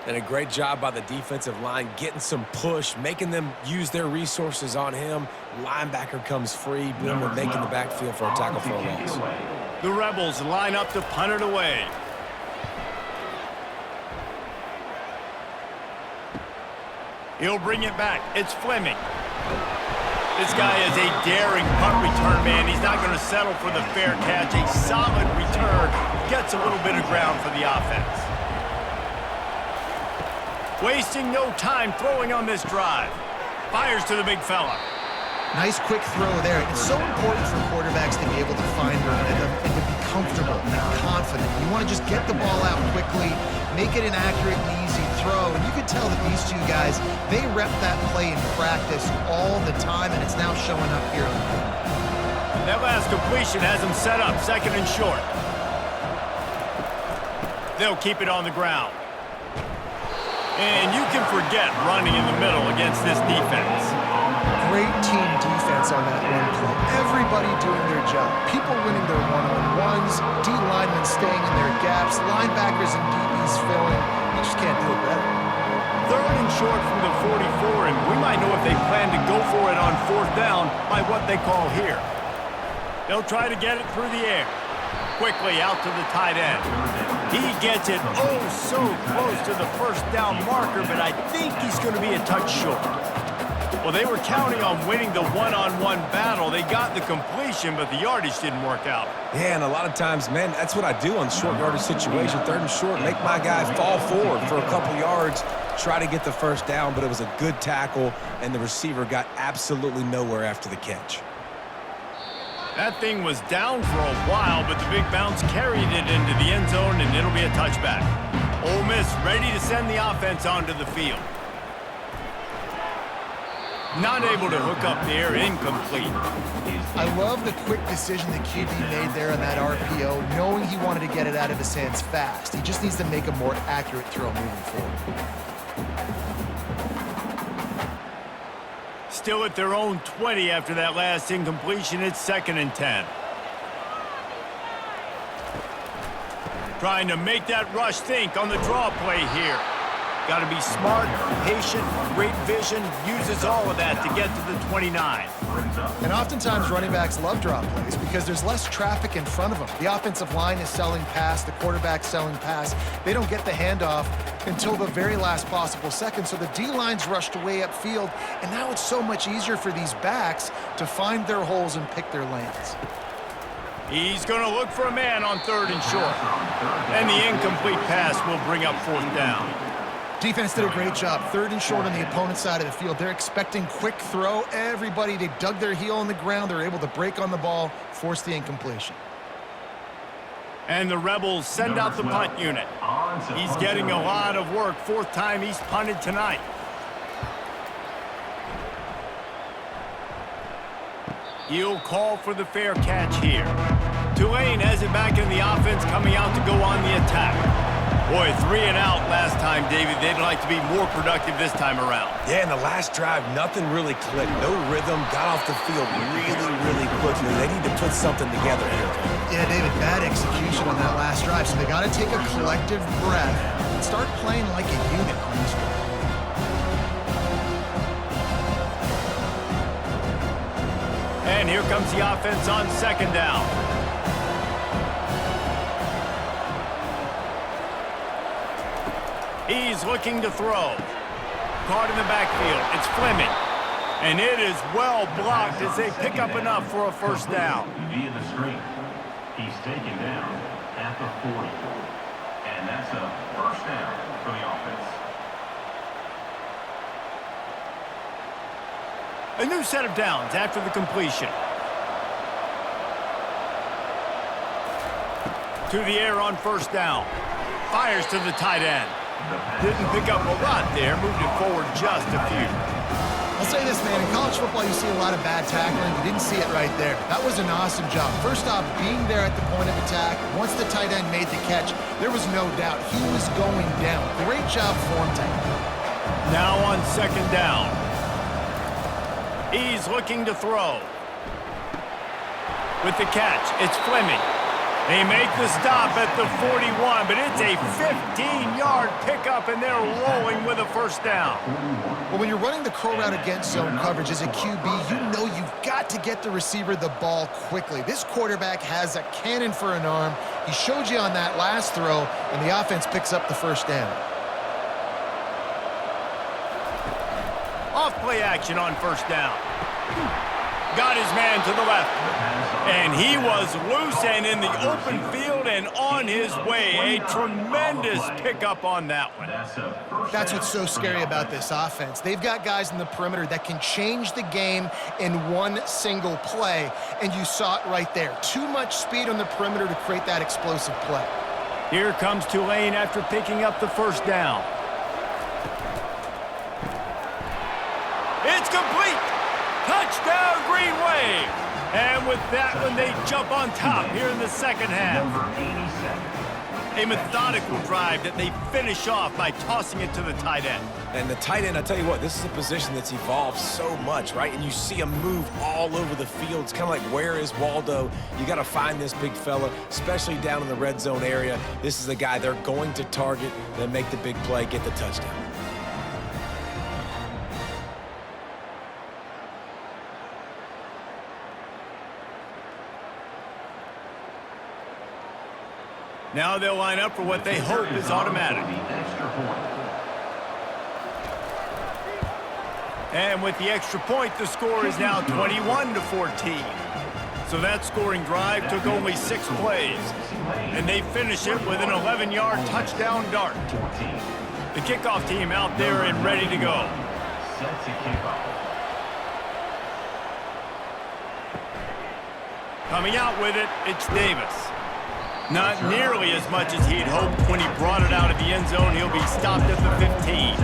And a great job by the defensive line getting some push, making them use their resources on him. Linebacker comes free, boom, and making the backfield for a tackle for a loss. The Rebels line up to punt it away. He'll bring it back. It's Fleming. This guy is a daring punt return man. He's not going to settle for the fair catch. A solid return. Gets a little bit of ground for the offense. Wasting no time throwing on this drive. Fires to the big fella. Nice quick throw there. It's so important for quarterbacks to be able to find their rhythm and to be comfortable and confident. You want to just get the ball out quickly, make it an accurate and easy throw. And you can tell that these two guys, they rep that play in practice all the time, and it's now showing up here. That last completion has them set up 2nd and short. They'll keep it on the ground. And you can forget running in the middle against this defense. Great team defense on that run play. Everybody doing their job. People winning their one-on-ones, D linemen staying in their gaps, linebackers and DBs filling. You just can't do it better. 3rd and short from the 44, and we might know if they plan to go for it on 4th down by what they call here. They'll try to get it through the air. Quickly out to the tight end. He gets it oh so close to the 1st down marker, but I think he's going to be a touch short. Well, they were counting on winning the one-on-one battle. They got the completion, but the yardage didn't work out. Yeah, and a lot of times, man, that's what I do on short yardage situation. 3rd and short, make my guy fall forward for a couple yards, try to get the 1st down, but it was a good tackle, and the receiver got absolutely nowhere after the catch. That thing was down for a while, but the big bounce carried it into the end zone, and it'll be a touchback. Ole Miss ready to send the offense onto the field. Not able to hook up there, incomplete. I love the quick decision the QB made there on that RPO, knowing he wanted to get it out of his hands fast. He just needs to make a more accurate throw moving forward. Still at their own 20 after that last incompletion. It's 2nd and 10. Trying to make that rush think on the draw play here. Got to be smart, patient, great vision, uses all of that to get to the 29. And oftentimes running backs love drop plays because there's less traffic in front of them. The offensive line is selling pass, the quarterback's selling pass. They don't get the handoff until the very last possible second, so the D-line's rushed way upfield, and now it's so much easier for these backs to find their holes and pick their lanes. He's going to look for a man on 3rd and short. And the incomplete pass will bring up 4th down. Defense did a great job. 3rd and short on the opponent's side of the field. They're expecting quick throw. Everybody, they dug their heel on the ground. They're able to break on the ball, force the incompletion. And the Rebels send out the punt unit. He's getting a lot of work. 4th time he's punted tonight. He'll call for the fair catch here. Tulane has it back in the offense, coming out to go on the attack. Boy, 3 and out last time, David. They'd like to be more productive this time around. Yeah, in the last drive, nothing really clicked. No rhythm, got off the field really quickly. They need to put something together here. Yeah, David, bad execution on that last drive, so they got to take a collective breath and start playing like a unit on this one. And here comes the offense on 2nd down. He's looking to throw. Caught in the backfield. It's Fleming. And it is well blocked as they pick up enough for a 1st down. Via the screen. He's taken down at the 40. And that's a 1st down for the offense. A new set of downs after the completion. To the air on 1st down. Fires to the tight end. Didn't pick up a lot there, moved it forward just a few. I'll say this, man, in college football you see a lot of bad tackling. You didn't see it right there. That was an awesome job. First off, being there at the point of attack. Once the tight end made the catch, there was no doubt he was going down. Great job form tackling. Now on 2nd down. He's looking to throw. With the catch, it's Fleming. They make the stop at the 41, but it's a 15-yard pickup, and they're rolling with a 1st down. Well, when you're running the curl route against zone coverage as a QB, you know you've got to get the receiver the ball quickly. This quarterback has a cannon for an arm. He showed you on that last throw, and the offense picks up the 1st down. Off play action on 1st down. Got his man to the left. And he was loose and in the open field and on his way. A tremendous pickup on that one. That's what's so scary about this offense. They've got guys in the perimeter that can change the game in one single play, and you saw it right there. Too much speed on the perimeter to create that explosive play. Here comes Tulane after picking up the 1st down. It's complete. Touchdown, Green Wave. And with that one, they jump on top here in the 2nd half. A methodical drive that they finish off by tossing it to the tight end. And the tight end, I tell you what, this is a position that's evolved so much, right? And you see him move all over the field. It's kind of like, where is Waldo? You got to find this big fella, especially down in the red zone area. This is the guy they're going to target, then make the big play, get the touchdown. Now they'll line up for what they hope is automatic. And with the extra point, the score is now 21-14. So that scoring drive took only 6 plays. And they finish it with an 11-yard touchdown dart. The kickoff team out there and ready to go. Set to kickoff. Coming out with it, it's Davis. Not nearly as much as he'd hoped when he brought it out of the end zone. He'll be stopped at the 15.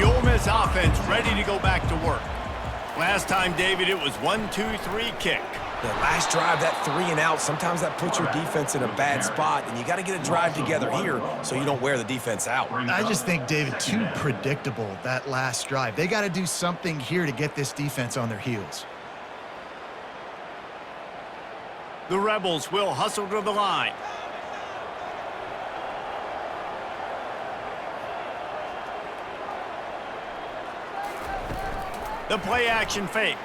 The Ole Miss offense ready to go back to work. Last time, David, it was 1-2-3 kick. The last drive, that 3 and out, sometimes that puts your defense in a bad spot, and you got to get a drive together here so you don't wear the defense out. I just think, David, too predictable, that last drive. They got to do something here to get this defense on their heels. The Rebels will hustle to the line. The play action fake.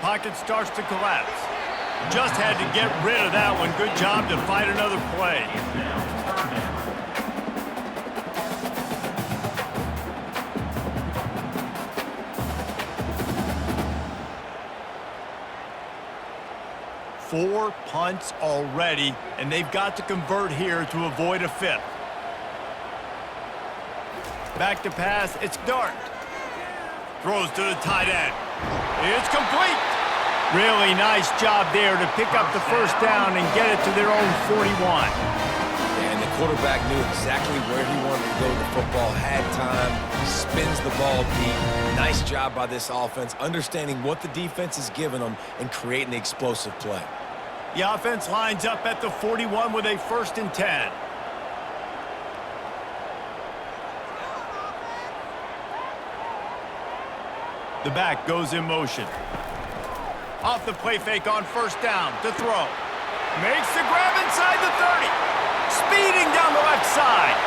Pocket starts to collapse. Just had to get rid of that one. Good job to fight another play. 4 punts already, and they've got to convert here to avoid a 5th. Back to pass, it's Dart. Throws to the tight end. It's complete. Really nice job there to pick up the first down and get it to their own 41. And the quarterback knew exactly where he wanted to go with the football, had time, spins the ball deep. Nice job by this offense, understanding what the defense is giving them and creating the explosive play. The offense lines up at the 41 with a 1st and 10. The back goes in motion. Off the play fake on 1st down to throw. Makes the grab inside the 30. Speeding down the left side.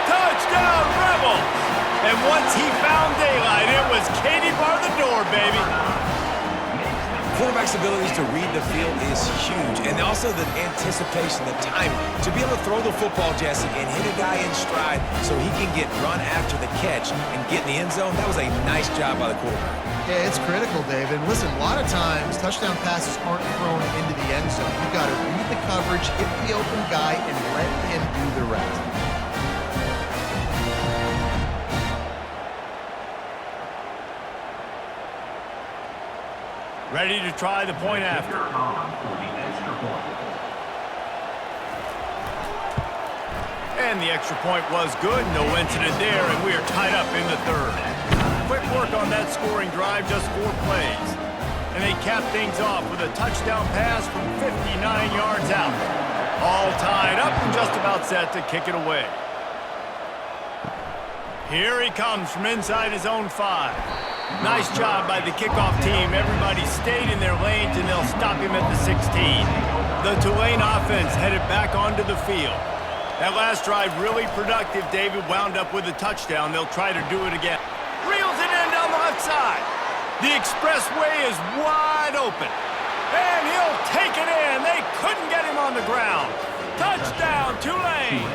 Touchdown, Rebels! And once he found daylight, it was Katie bar the door, baby. Quarterback's abilities to read the field is huge, and also the anticipation, the timing. To be able to throw the football, Jesse, and hit a guy in stride so he can get run after the catch and get in the end zone, that was a nice job by the quarterback. Yeah, it's critical, David. Listen, a lot of times, touchdown passes aren't thrown into the end zone. You've got to read the coverage, hit the open guy, and let him do the rest. Ready to try the point after. And the extra point was good. No incident there, and we are tied up in the 3rd. Quick work on that scoring drive, just 4 plays. And they cap things off with a touchdown pass from 59 yards out. All tied up and just about set to kick it away. Here he comes from inside his own 5. Nice job by the kickoff team. Everybody stayed in their lanes, and they'll stop him at the 16. The Tulane offense headed back onto the field. That last drive really productive. David wound up with a touchdown. They'll try to do it again. Reels it in down the left side. The expressway is wide open. And he'll take it in. They couldn't get him on the ground. Touchdown, Tulane.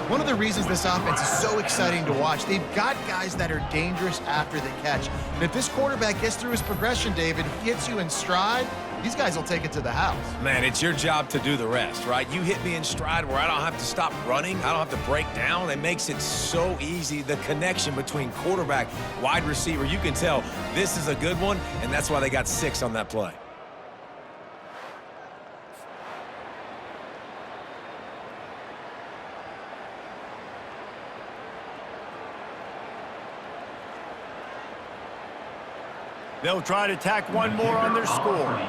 One of the reasons this offense is so exciting to watch, they've got guys that are dangerous after the catch. And if this quarterback gets through his progression, David, if he hits you in stride, these guys will take it to the house. Man, it's your job to do the rest, right? You hit me in stride where I don't have to stop running. I don't have to break down. It makes it so easy. The connection between quarterback, wide receiver, you can tell this is a good one, and that's why they got 6 on that play. They'll try to tack one more on their score.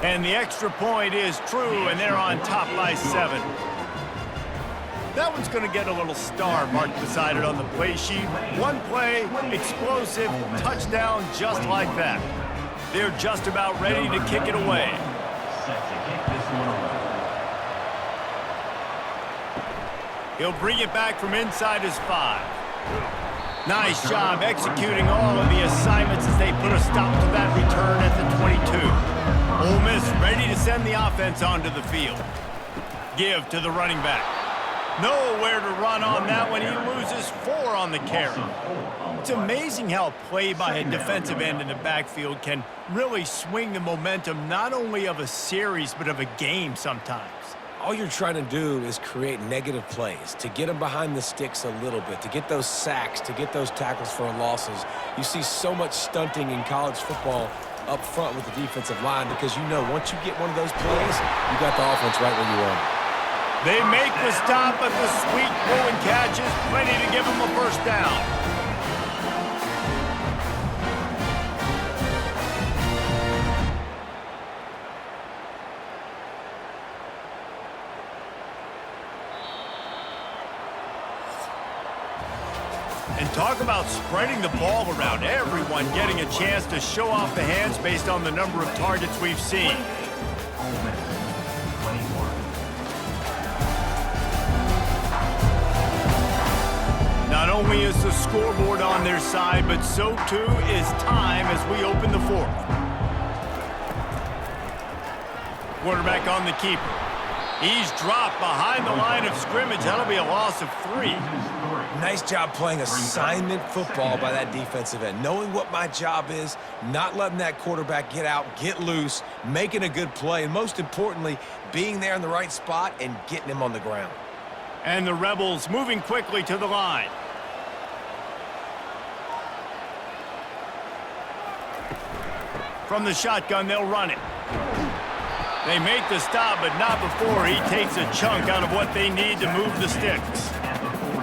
And the extra point is true, and they're on top by 7. That one's going to get a little star marked beside it on the play sheet. One play, explosive, touchdown just like that. They're just about ready to kick it away. He'll bring it back from inside his 5. Nice job executing all of the assignments as they put a stop to that return at the 22. Ole Miss ready to send the offense onto the field. Give to the running back. Nowhere to run on that one. He loses 4 on the carry. It's amazing how play by a defensive end in the backfield can really swing the momentum not only of a series but of a game sometimes. All you're trying to do is create negative plays, to get them behind the sticks a little bit, to get those sacks, to get those tackles for losses. You see so much stunting in college football up front with the defensive line because you know once you get one of those plays, you got the offense right where you want it. They make the stop, but the sweet throw and catch is plenty to give them a 1st down. And talk about spreading the ball around. Everyone getting a chance to show off the hands based on the number of targets we've seen. only is the scoreboard on their side, but so too is time as we open the fourth. Quarterback on the keeper. He's dropped behind the line of scrimmage. That'll be a loss of 3. Nice job playing assignment football by that defensive end. Knowing what my job is, not letting that quarterback get out, get loose, making a good play, and most importantly, being there in the right spot and getting him on the ground. And the Rebels moving quickly to the line. From the shotgun, they'll run it. They make the stop, but not before he takes a chunk out of what they need to move the sticks.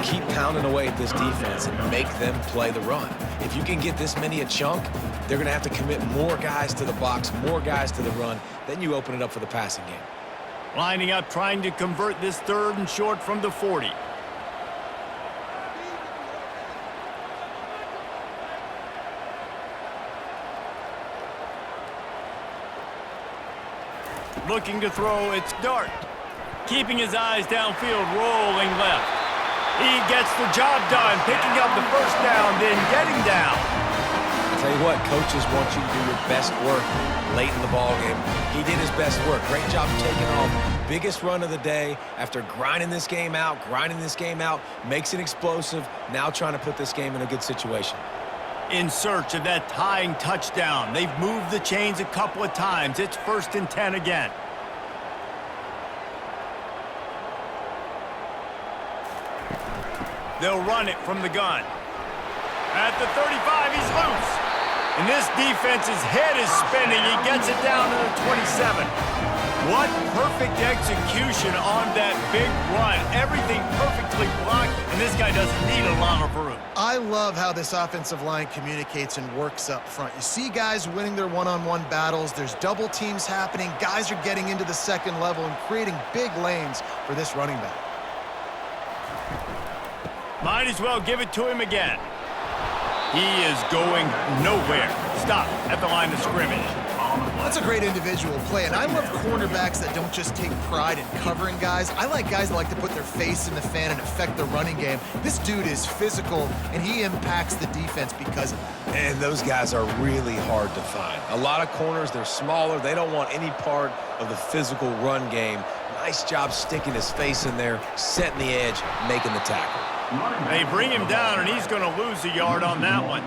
Keep pounding away at this defense and make them play the run. If you can get this many a chunk, they're going to have to commit more guys to the box, more guys to the run. Then you open it up for the passing game. Lining up, trying to convert this 3rd and short from the 40. Looking to throw, it's Dart. Keeping his eyes downfield, rolling left. He gets the job done, picking up the first down, then getting down. I'll tell you what, coaches want you to do your best work late in the ball game. He did his best work. Great job taking off. Biggest run of the day after grinding this game out, makes it explosive, now trying to put this game in a good situation. In search of that tying touchdown. They've moved the chains a couple of times. It's 1st and 10 again. They'll run it from the gun. At the 35, he's loose. And this defense's head is spinning. He gets it down to the 27. What perfect execution on that big run. Everything perfectly blocked, and this guy doesn't need a lot of room. I love how this offensive line communicates and works up front. You see guys winning their one-on-one battles. There's double teams happening. Guys are getting into the second level and creating big lanes for this running back. Might as well give it to him again. He is going nowhere. Stop at the line of scrimmage. That's a great individual play, and I love cornerbacks that don't just take pride in covering guys. I like guys that like to put their face in the fan and affect the running game. This dude is physical, and he impacts the defense because of that. And those guys are really hard to find. A lot of corners, they're smaller. They don't want any part of the physical run game. Nice job sticking his face in there, setting the edge, making the tackle. They bring him down, and he's going to lose a yard on that one.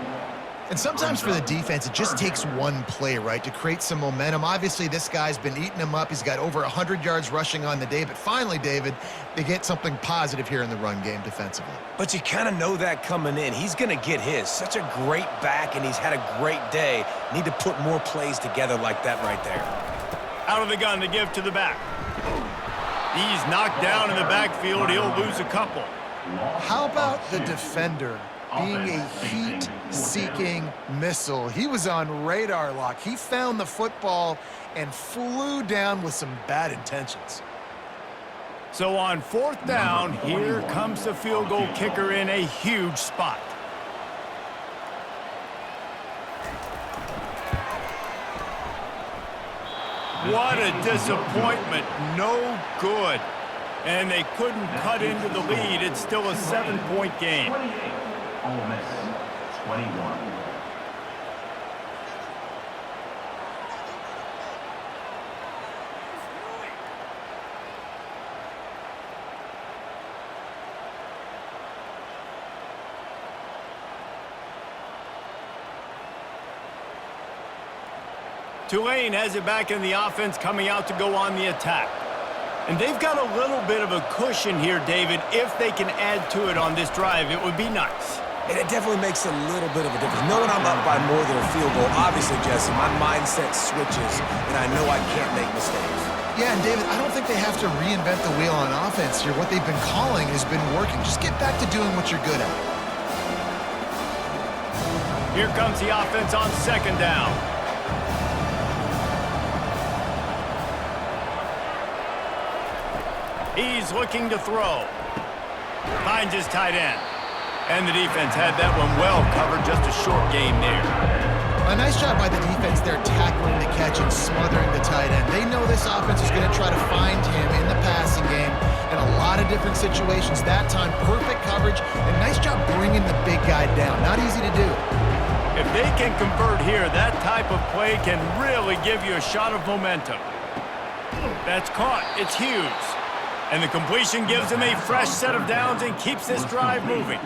And sometimes for the defense, it just takes one play, right, to create some momentum. Obviously, this guy's been eating him up. He's got over 100 yards rushing on the day. But finally, David, they get something positive here in the run game defensively. But you kind of know that coming in. He's going to get his. Such a great back, and he's had a great day. Need to put more plays together like that right there. Out of the gun to give to the back. He's knocked down in the backfield. He'll lose a couple. How about the defender being a heat-seeking missile? He was on radar lock. He found the football and flew down with some bad intentions. So on 4th down, here comes the field goal kicker in a huge spot. What a disappointment. No good. And they couldn't cut into the lead. It's still a 7-point game. 28, Ole Miss, 21. Tulane has it back in the offense, coming out to go on the attack. And they've got a little bit of a cushion here, David. If they can add to it on this drive, it would be nice. And it definitely makes a little bit of a difference. Knowing I'm up by more than a field goal, obviously, Jesse, my mindset switches, and I know I can't make mistakes. Yeah, and David, I don't think they have to reinvent the wheel on offense here. What they've been calling has been working. Just get back to doing what you're good at. Here comes the offense on 2nd down. He's looking to throw. Finds his tight end. And the defense had that one well covered. Just a short game there. A nice job by the defense there, tackling the catch and smothering the tight end. They know this offense is going to try to find him in the passing game, and a lot lot of different situations. That time, perfect coverage, and nice job bringing the big guy down. Not easy to do. If they can convert here, that type of play can really give you a shot of momentum. That's caught. It's Hughes. And the completion gives him a fresh set of downs and keeps this drive moving.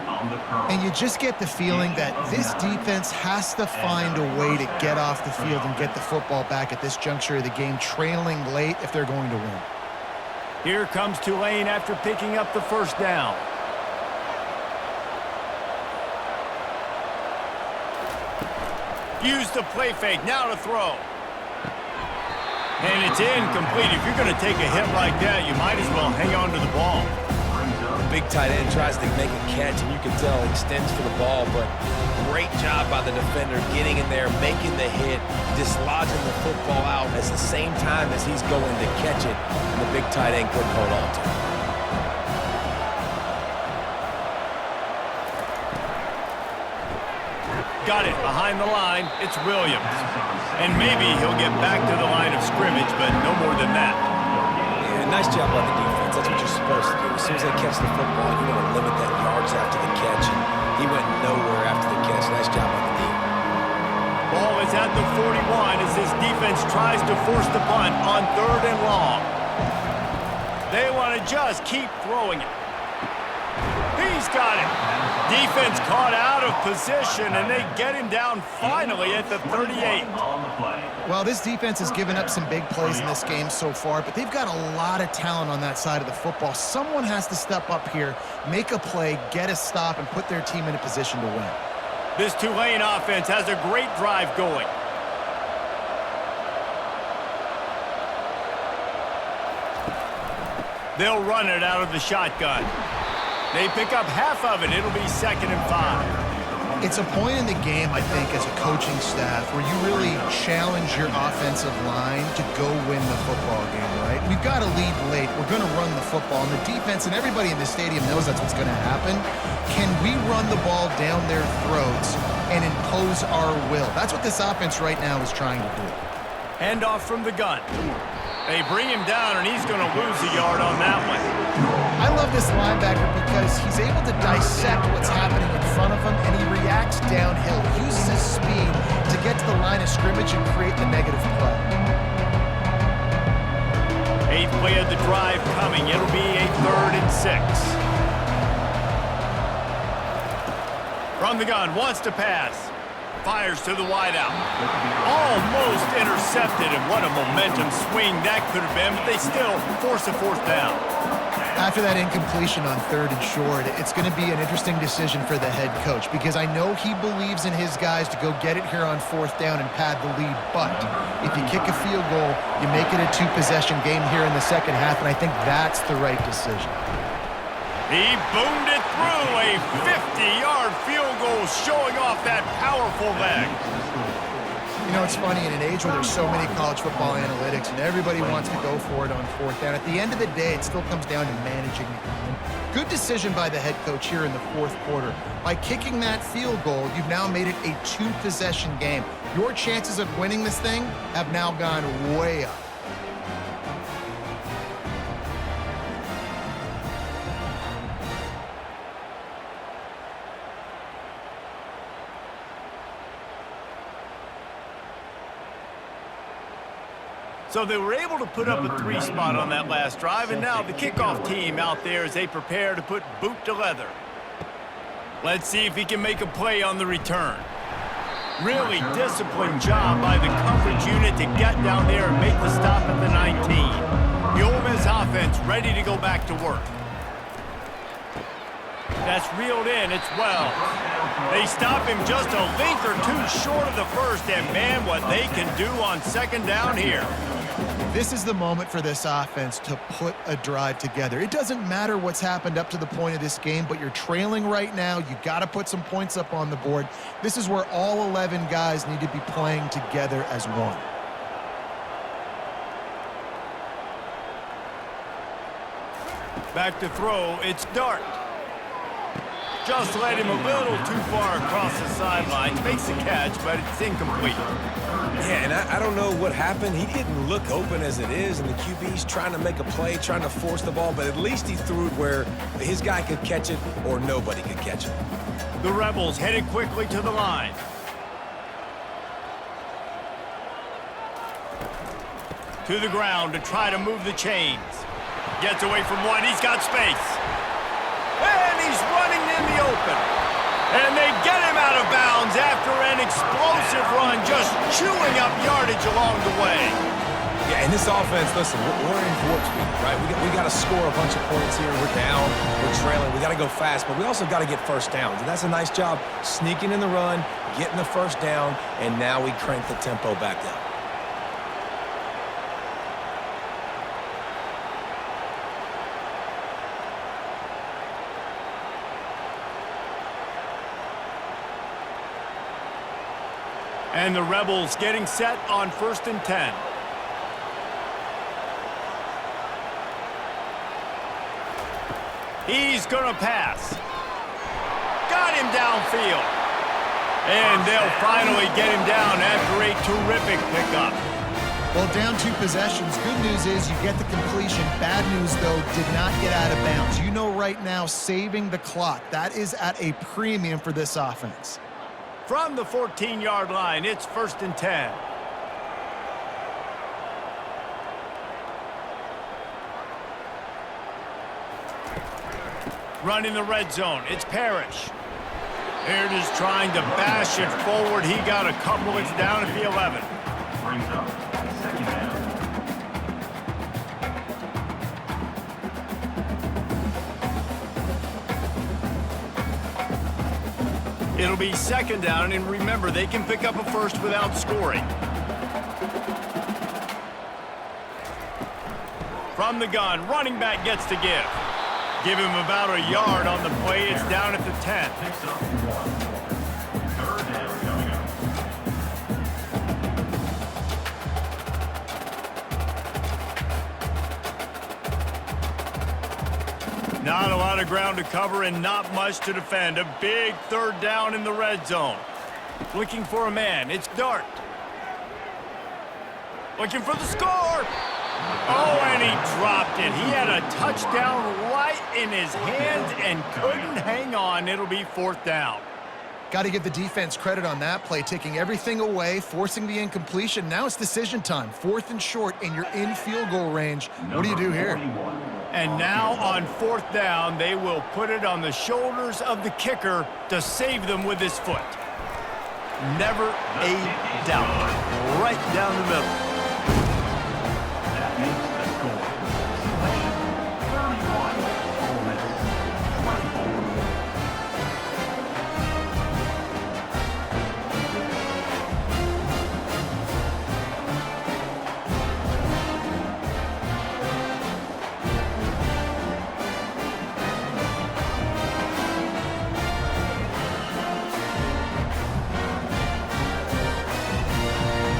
And you just get the feeling that this defense has to find a way to get off the field and get the football back at this juncture of the game, trailing late if they're going to win. Here comes Tulane after picking up the first down. Use the play fake, now to throw. And it's incomplete. If you're going to take a hit like that, you might as well hang on to the ball. Big tight end tries to make a catch, and you can tell he extends for the ball, but great job by the defender getting in there, making the hit, dislodging the football out at the same time as he's going to catch it, and the big tight end couldn't hold on to it. Got it behind the line. It's Williams. And maybe he'll get back to the line of scrimmage, but no more than that. Yeah, nice job by the defense. That's what you're supposed to do. As soon as they catch the football, you want to limit that yards after the catch. And he went nowhere after the catch. Nice job by the D. Ball is at the 41 as this defense tries to force the punt on 3rd and long. They want to just keep throwing it. He's got it. Defense caught out of position, and they get him down finally at the 38. Well, this defense has given up some big plays in this game so far, but they've got a lot of talent on that side of the football. Someone has to step up here, make a play, get a stop, and put their team in a position to win. This Tulane offense has a great drive going. They'll run it out of the shotgun. They pick up half of it. It'll be 2nd and 5. It's a point in the game, I think, as a coaching staff where you really challenge your offensive line to go win the football game, right? We've got to lead late. We're going to run the football. And the defense and everybody in the stadium knows that's what's going to happen. Can we run the ball down their throats and impose our will? That's what this offense right now is trying to do. Handoff from the gun. They bring him down, and he's going to lose a yard on that one. I love this linebacker because he's able to dissect what's happening in front of him, and he reacts downhill, uses his speed to get to the line of scrimmage and create the negative play. 8th play of the drive coming. It'll be a 3rd and 6. From the gun, wants to pass. Fires to the wideout. Almost intercepted, and what a momentum swing that could have been, but they still force a 4th down. After that incompletion on 3rd and short, it's going to be an interesting decision for the head coach because I know he believes in his guys to go get it here on 4th down and pad the lead, but if you kick a field goal, you make it a 2-possession game here in the second half, and I think that's the right decision. He boomed it through, a 50-yard field goal showing off that powerful leg. You know, it's funny, in an age where there's so many college football analytics and everybody wants to go for it on 4th down, at the end of the day, it still comes down to managing the game. Good decision by the head coach here in the 4th quarter. By kicking that field goal, you've now made it a 2-possession game. Your chances of winning this thing have now gone way up. So they were able to put up a 3 spot on that last drive, and now the kickoff team out there as they prepare to put boot to leather. Let's see if he can make a play on the return. Really disciplined job by the coverage unit to get down there and make the stop at the 19. The Ole Miss offense ready to go back to work. That's reeled in. It's Wells. They stop him just a link or 2 short of the first, and man, what they can do on 2nd down here. This is the moment for this offense to put a drive together. It doesn't matter what's happened up to the point of this game, but you're trailing right now. You got to put some points up on the board. This is where all 11 guys need to be playing together as one. Back to throw, it's Dart. Just led him a little too far across the sidelines. Makes the catch, but it's incomplete. Yeah, and I don't know what happened. He didn't look open as it is, and the QB's trying to make a play, trying to force the ball, but at least he threw it where his guy could catch it or nobody could catch it. The Rebels headed quickly to the line. To the ground to try to move the chains. Gets away from one. He's got space. And he's running in the open. And they get him out of bounds after an explosive run, just chewing up yardage along the way. Yeah, and this offense, listen, we're in warp speed, right? We got to score a bunch of points here. We're down, we're trailing. We got to go fast, but we also got to get first downs. And that's a nice job sneaking in the run, getting the first down, and now we crank the tempo back down. And the Rebels getting set on 1st and 10. He's going to pass. Got him downfield. And they'll finally get him down after a terrific pickup. Well, down 2 possessions. Good news is you get the completion. Bad news, though, did not get out of bounds. You know right now, saving the clock, that is at a premium for this offense. From the 14-yard line, it's 1st and 10. Running the red zone, it's Parrish. Here it is trying to bash it forward. He got a couple. It's down at the 11. Brings up 2nd down. It'll be 2nd down, and remember, they can pick up a first without scoring. From the gun, running back gets to give. Give him about a yard on the play. It's down at the 10. Picks up 1. 3rd down coming up. Not a lot of ground to cover and not much to defend. A big 3rd down in the red zone. Looking for a man. It's Dart. Looking for the score. Oh, and he dropped it. He had a touchdown right in his hands and couldn't hang on. It'll be 4th down. Got to give the defense credit on that play, taking everything away, forcing the incompletion. Now it's decision time. 4th and short, and you're in field goal range. What do you do here? And now on 4th down, they will put it on the shoulders of the kicker to save them with his foot. Never a doubt. Right down the middle. That makes the score. Selection 31. Ole Miss 24.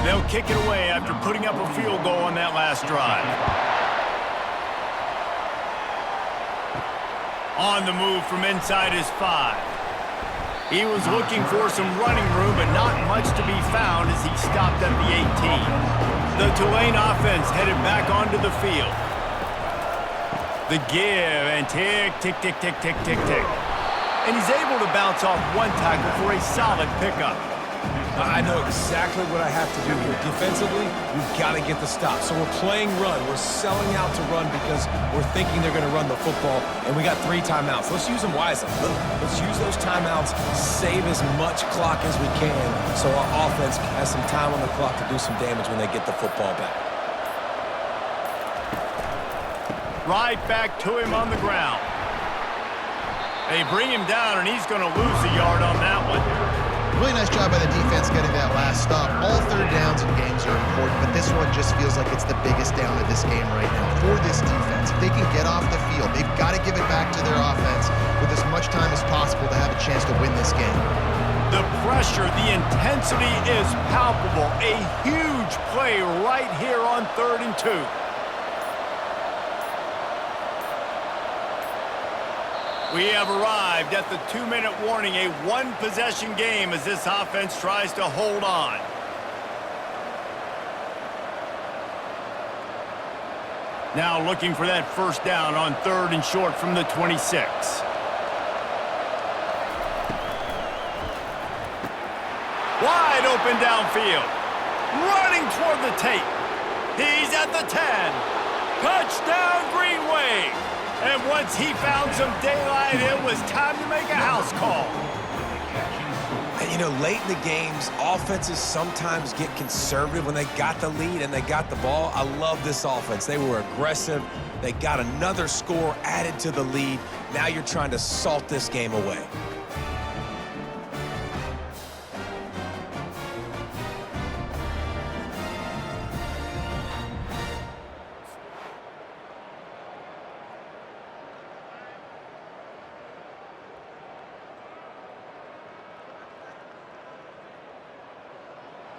They'll kick it away after putting up a field goal on that last drive. On the move from inside his 5. He was looking for some running room, but not much to be found as he stopped at the 18. The Tulane offense headed back onto the field. The give, and tick, tick, tick, tick, tick, tick, tick. And he's able to bounce off one tackle for a solid pickup. I know exactly what I have to do here. Defensively, we've got to get the stop. So we're playing run. We're selling out to run because we're thinking they're going to run the football, and we got 3 timeouts. Let's use them wisely. Let's use those timeouts, save as much clock as we can so our offense has some time on the clock to do some damage when they get the football back. Right back to him on the ground. They bring him down, and he's going to lose a yard on that one. Really nice job by the defense getting that last stop. All 3rd downs in games are important, but this one just feels like it's the biggest down of this game right now for this defense. If they can get off the field, they've got to give it back to their offense with as much time as possible to have a chance to win this game. The pressure, the intensity is palpable. A huge play right here on 3rd and 2. We have arrived at the 2-minute warning, a one-possession game as this offense tries to hold on. Now looking for that first down on 3rd and short from the 26. Wide open downfield. Running toward the tape. He's at the 10. Touchdown, Green Wave. And once he found some daylight, it was time to make a house call. And, you know, late in the games, offenses sometimes get conservative when they got the lead and they got the ball. I love this offense. They were aggressive. They got another score added to the lead. Now you're trying to salt this game away.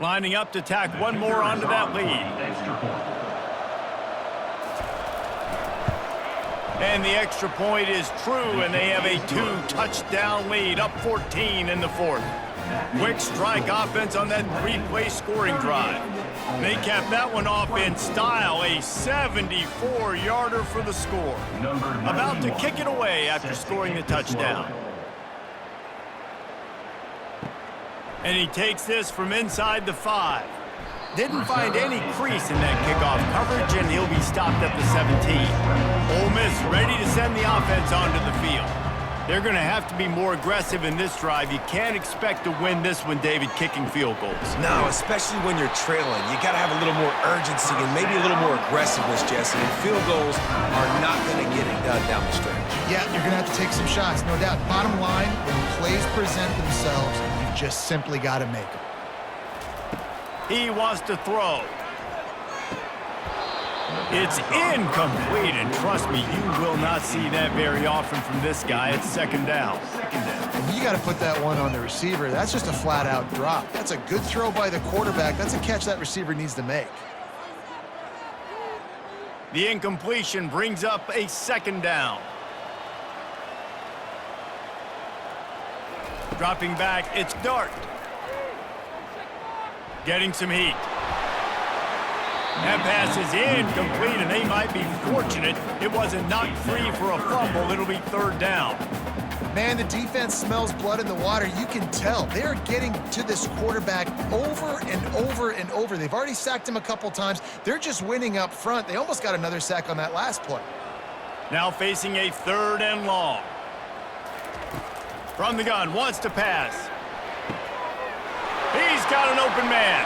Lining up to tack one more onto that lead. And the extra point is true, and they have a 2-touchdown lead, up 14 in the 4th. Quick strike offense on that 3-play scoring drive. They capped that one off in style, a 74-yarder for the score. About to kick it away after scoring the touchdown. And he takes this from inside the 5. Didn't find any crease in that kickoff coverage, and he'll be stopped at the 17. Ole Miss ready to send the offense onto the field. They're going to have to be more aggressive in this drive. You can't expect to win this one, David, kicking field goals. No, especially when you're trailing. You got to have a little more urgency and maybe a little more aggressiveness, Jesse. And field goals are not going to get it done down the stretch. Yeah, you're going to have to take some shots, no doubt. Bottom line, when plays present themselves, you've just simply got to make them. He wants to throw. It's incomplete, and trust me, you will not see that very often from this guy. It's 2nd down. You got to put that one on the receiver. That's just a flat-out drop. That's a good throw by the quarterback. That's a catch that receiver needs to make. The incompletion brings up a 2nd down. Dropping back, it's Dart. Getting some heat. That pass is incomplete, and they might be fortunate it wasn't knocked free for a fumble. It'll be 3rd down. Man, the defense smells blood in the water. You can tell. They're getting to this quarterback over and over and over. They've already sacked him a couple times. They're just winning up front. They almost got another sack on that last play. Now facing a 3rd and long. From the gun, wants to pass. He's got an open man.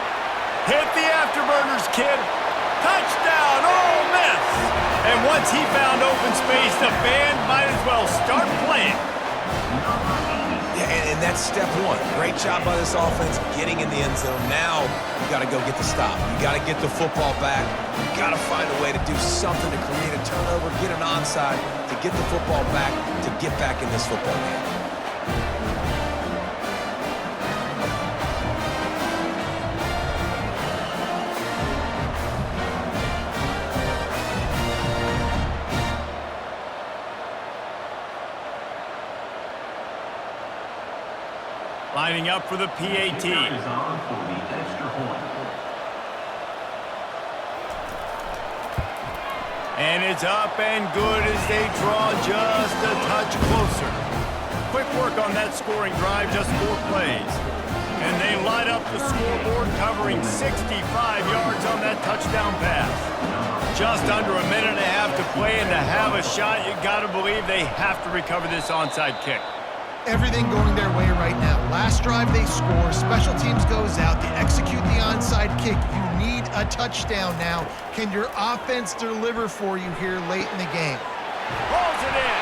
Hit the afterburners, kid. Touchdown, Ole Miss. And once he found open space, the band might as well start playing. Yeah, and that's step one. Great job by this offense getting in the end zone. Now you got to go get the stop. You got to get the football back. You got to find a way to do something to create a turnover, get an onside, to get the football back, to get back in this football game. Lining up for the PAT. And it's up and good as they draw just a touch closer. Quick work on that scoring drive, just 4 plays. And they light up the scoreboard, covering 65 yards on that touchdown pass. Just under a minute and a half to play, and to have a shot, you got to believe they have to recover this onside kick. Everything going their way right now. Last drive they score, special teams goes out, they execute the onside kick. You need a touchdown now. Can your offense deliver for you here late in the game? Pulls it in.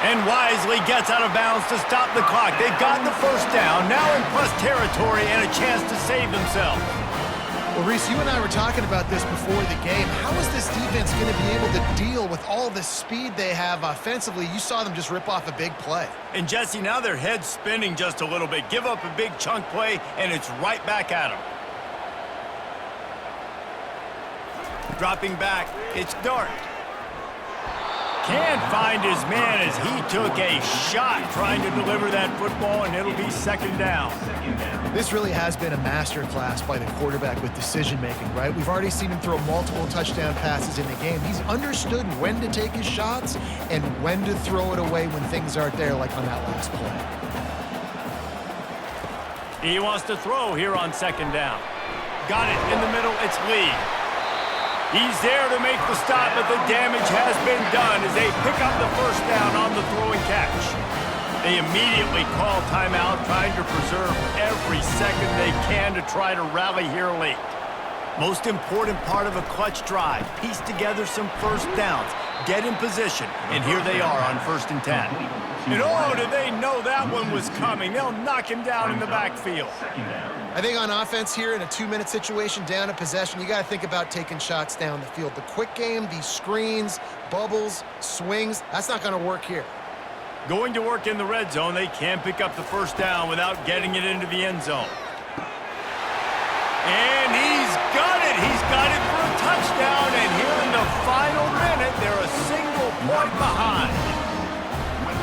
And wisely gets out of bounds to stop the clock. They've gotten the first down, now in plus territory and a chance to save themselves. Well, Reese, you and I were talking about this before the game. How is this defense going to be able to deal with all the speed they have offensively? You saw them just rip off a big play. And, Jesse, now their head's spinning just a little bit. Give up a big chunk play, and it's right back at them. Dropping back, it's Dart. Can't find his man as he took a shot trying to deliver that football, and it'll be second down. This really has been a masterclass by the quarterback with decision-making, right? We've already seen him throw multiple touchdown passes in the game. He's understood when to take his shots and when to throw it away when things aren't there, like on that last play. He wants to throw here on second down. Got it in the middle. It's Lee. He's there to make the stop, but the damage has been done as they pick up the first down on the throwing catch. They immediately call timeout, trying to preserve every second they can to try to rally here late. Most important part of a clutch drive, piece together some first downs, get in position, and here they are on 1st and 10. And oh, did they know that one was coming? They'll knock him down in the backfield. I think on offense here in a 2-minute situation, down a possession, you got to think about taking shots down the field. The quick game, these screens, bubbles, swings, that's not going to work here. Going to work in the red zone, they can't pick up the first down without getting it into the end zone. And he's got it. He's got it for a touchdown. And here in the final minute, they're a single point behind.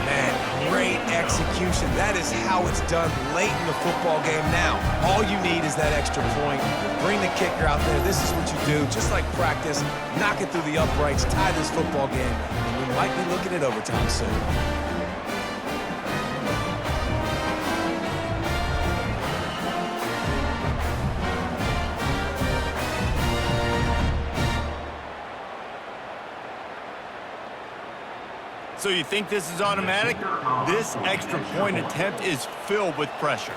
Man, great execution. That is how it's done late in the football game now. All you need is that extra point. Bring the kicker out there. This is what you do. Just like practice, knock it through the uprights, tie this football game, and we might be looking at overtime soon. So you think this is automatic? This extra point attempt is filled with pressure.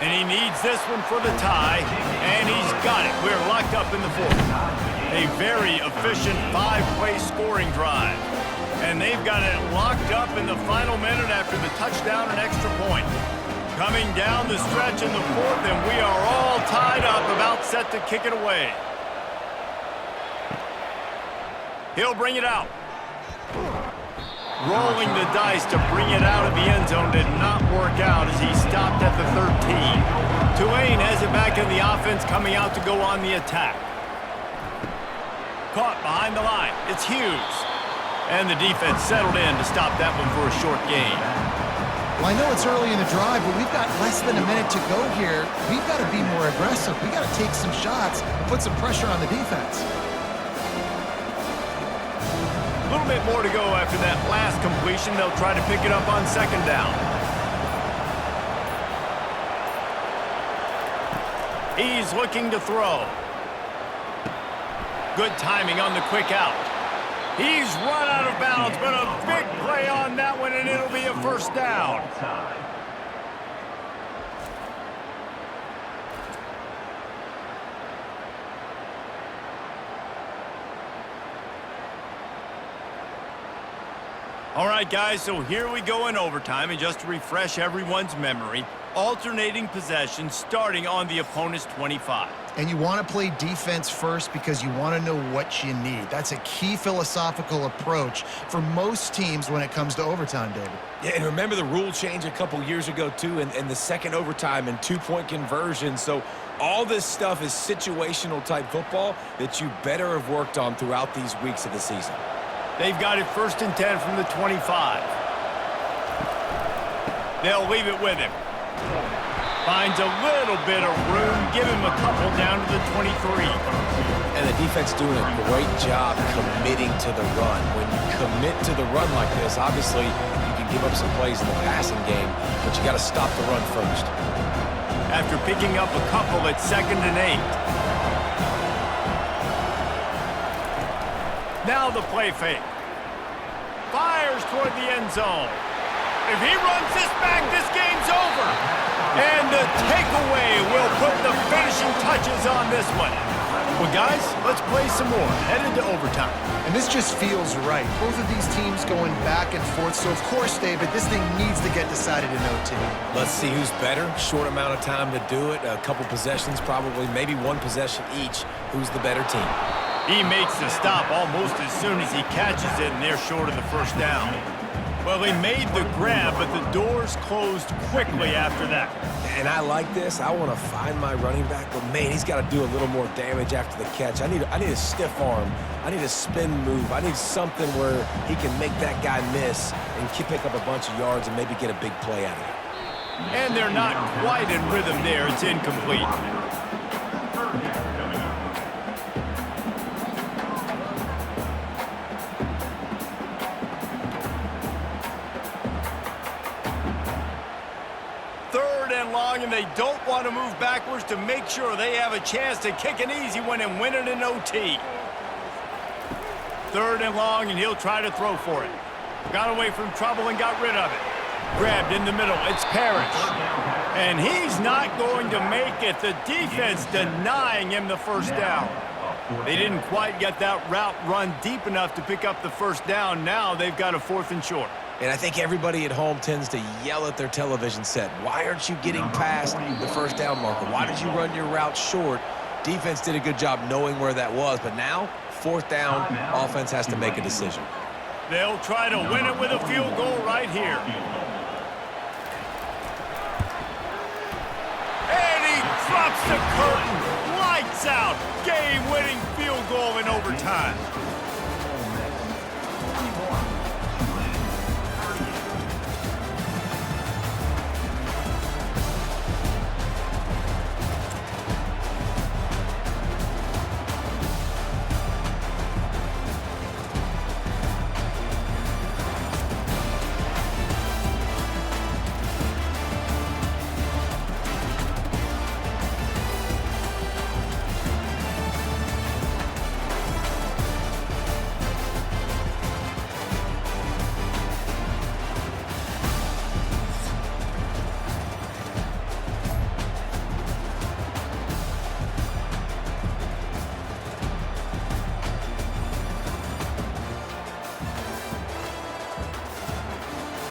And he needs this one for the tie, and he's got it. We're locked up in the fourth. A very efficient 5-play scoring drive. And they've got it locked up in the final minute after the touchdown and extra point. Coming down the stretch in the fourth, and we are all tied up, about set to kick it away. He'll bring it out. Rolling the dice to bring it out of the end zone did not work out as he stopped at the 13. Tulane has it back in the offense, coming out to go on the attack. Caught behind the line. It's Hughes. And the defense settled in to stop that one for a short gain. Well, I know it's early in the drive, but we've got less than a minute to go here. We've got to be more aggressive. We've got to take some shots and put some pressure on the defense. A little bit more to go after that last completion. They'll try to pick it up on second down. He's looking to throw. Good timing on the quick out. He's run out of bounds, but a big play on that one, and it'll be a first down. All right, guys, so here we go in overtime, and just to refresh everyone's memory, alternating possession starting on the opponent's 25. And you want to play defense first because you want to know what you need. That's a key philosophical approach for most teams when it comes to overtime, David. Yeah, and remember the rule change a couple years ago, too, and the second overtime and 2-point conversion. So all this stuff is situational type football that you better have worked on throughout these weeks of the season. They've got it 1st and 10 from the 25. They'll leave it with him. Finds a little bit of room. Give him a couple down to the 23. And the defense doing a great job committing to the run. When you commit to the run like this, obviously you can give up some plays in the passing game, but you got to stop the run first. After picking up a couple, it's 2nd and 8. Now the play fake. Fires toward the end zone. If he runs this back, this game's over. And the takeaway will put the finishing touches on this one. Well, guys, let's play some more. Headed to overtime. And this just feels right. Both of these teams going back and forth. So, of course, David, this thing needs to get decided in OT. Let's see who's better. Short amount of time to do it. A couple possessions probably, maybe one possession each. Who's the better team? He makes the stop almost as soon as he catches it, and they're short of the first down. Well, he made the grab, but the doors closed quickly after that. And I like this. I want to find my running back, but man, he's got to do a little more damage after the catch. I need a stiff arm. I need a spin move. I need something where he can make that guy miss and pick up a bunch of yards and maybe get a big play out of it. And they're not quite in rhythm there. It's incomplete. Third and long, and they don't want to move backwards to make sure they have a chance to kick an easy one and win it in OT. Third and long, and he'll try to throw for it. Got away from trouble and got rid of it. Grabbed in the middle. It's Parrish. And he's not going to make it. The defense denying him the first down. They didn't quite get that route run deep enough to pick up the first down. Now they've got a 4th and short. And I think everybody at home tends to yell at their television set. Why aren't you getting past the first down marker? Why did you run your route short? Defense did a good job knowing where that was, but now, 4th down, offense has to make a decision. They'll try to win it with a field goal right here. And he drops the curtain. Lights out. Game-winning field goal in overtime.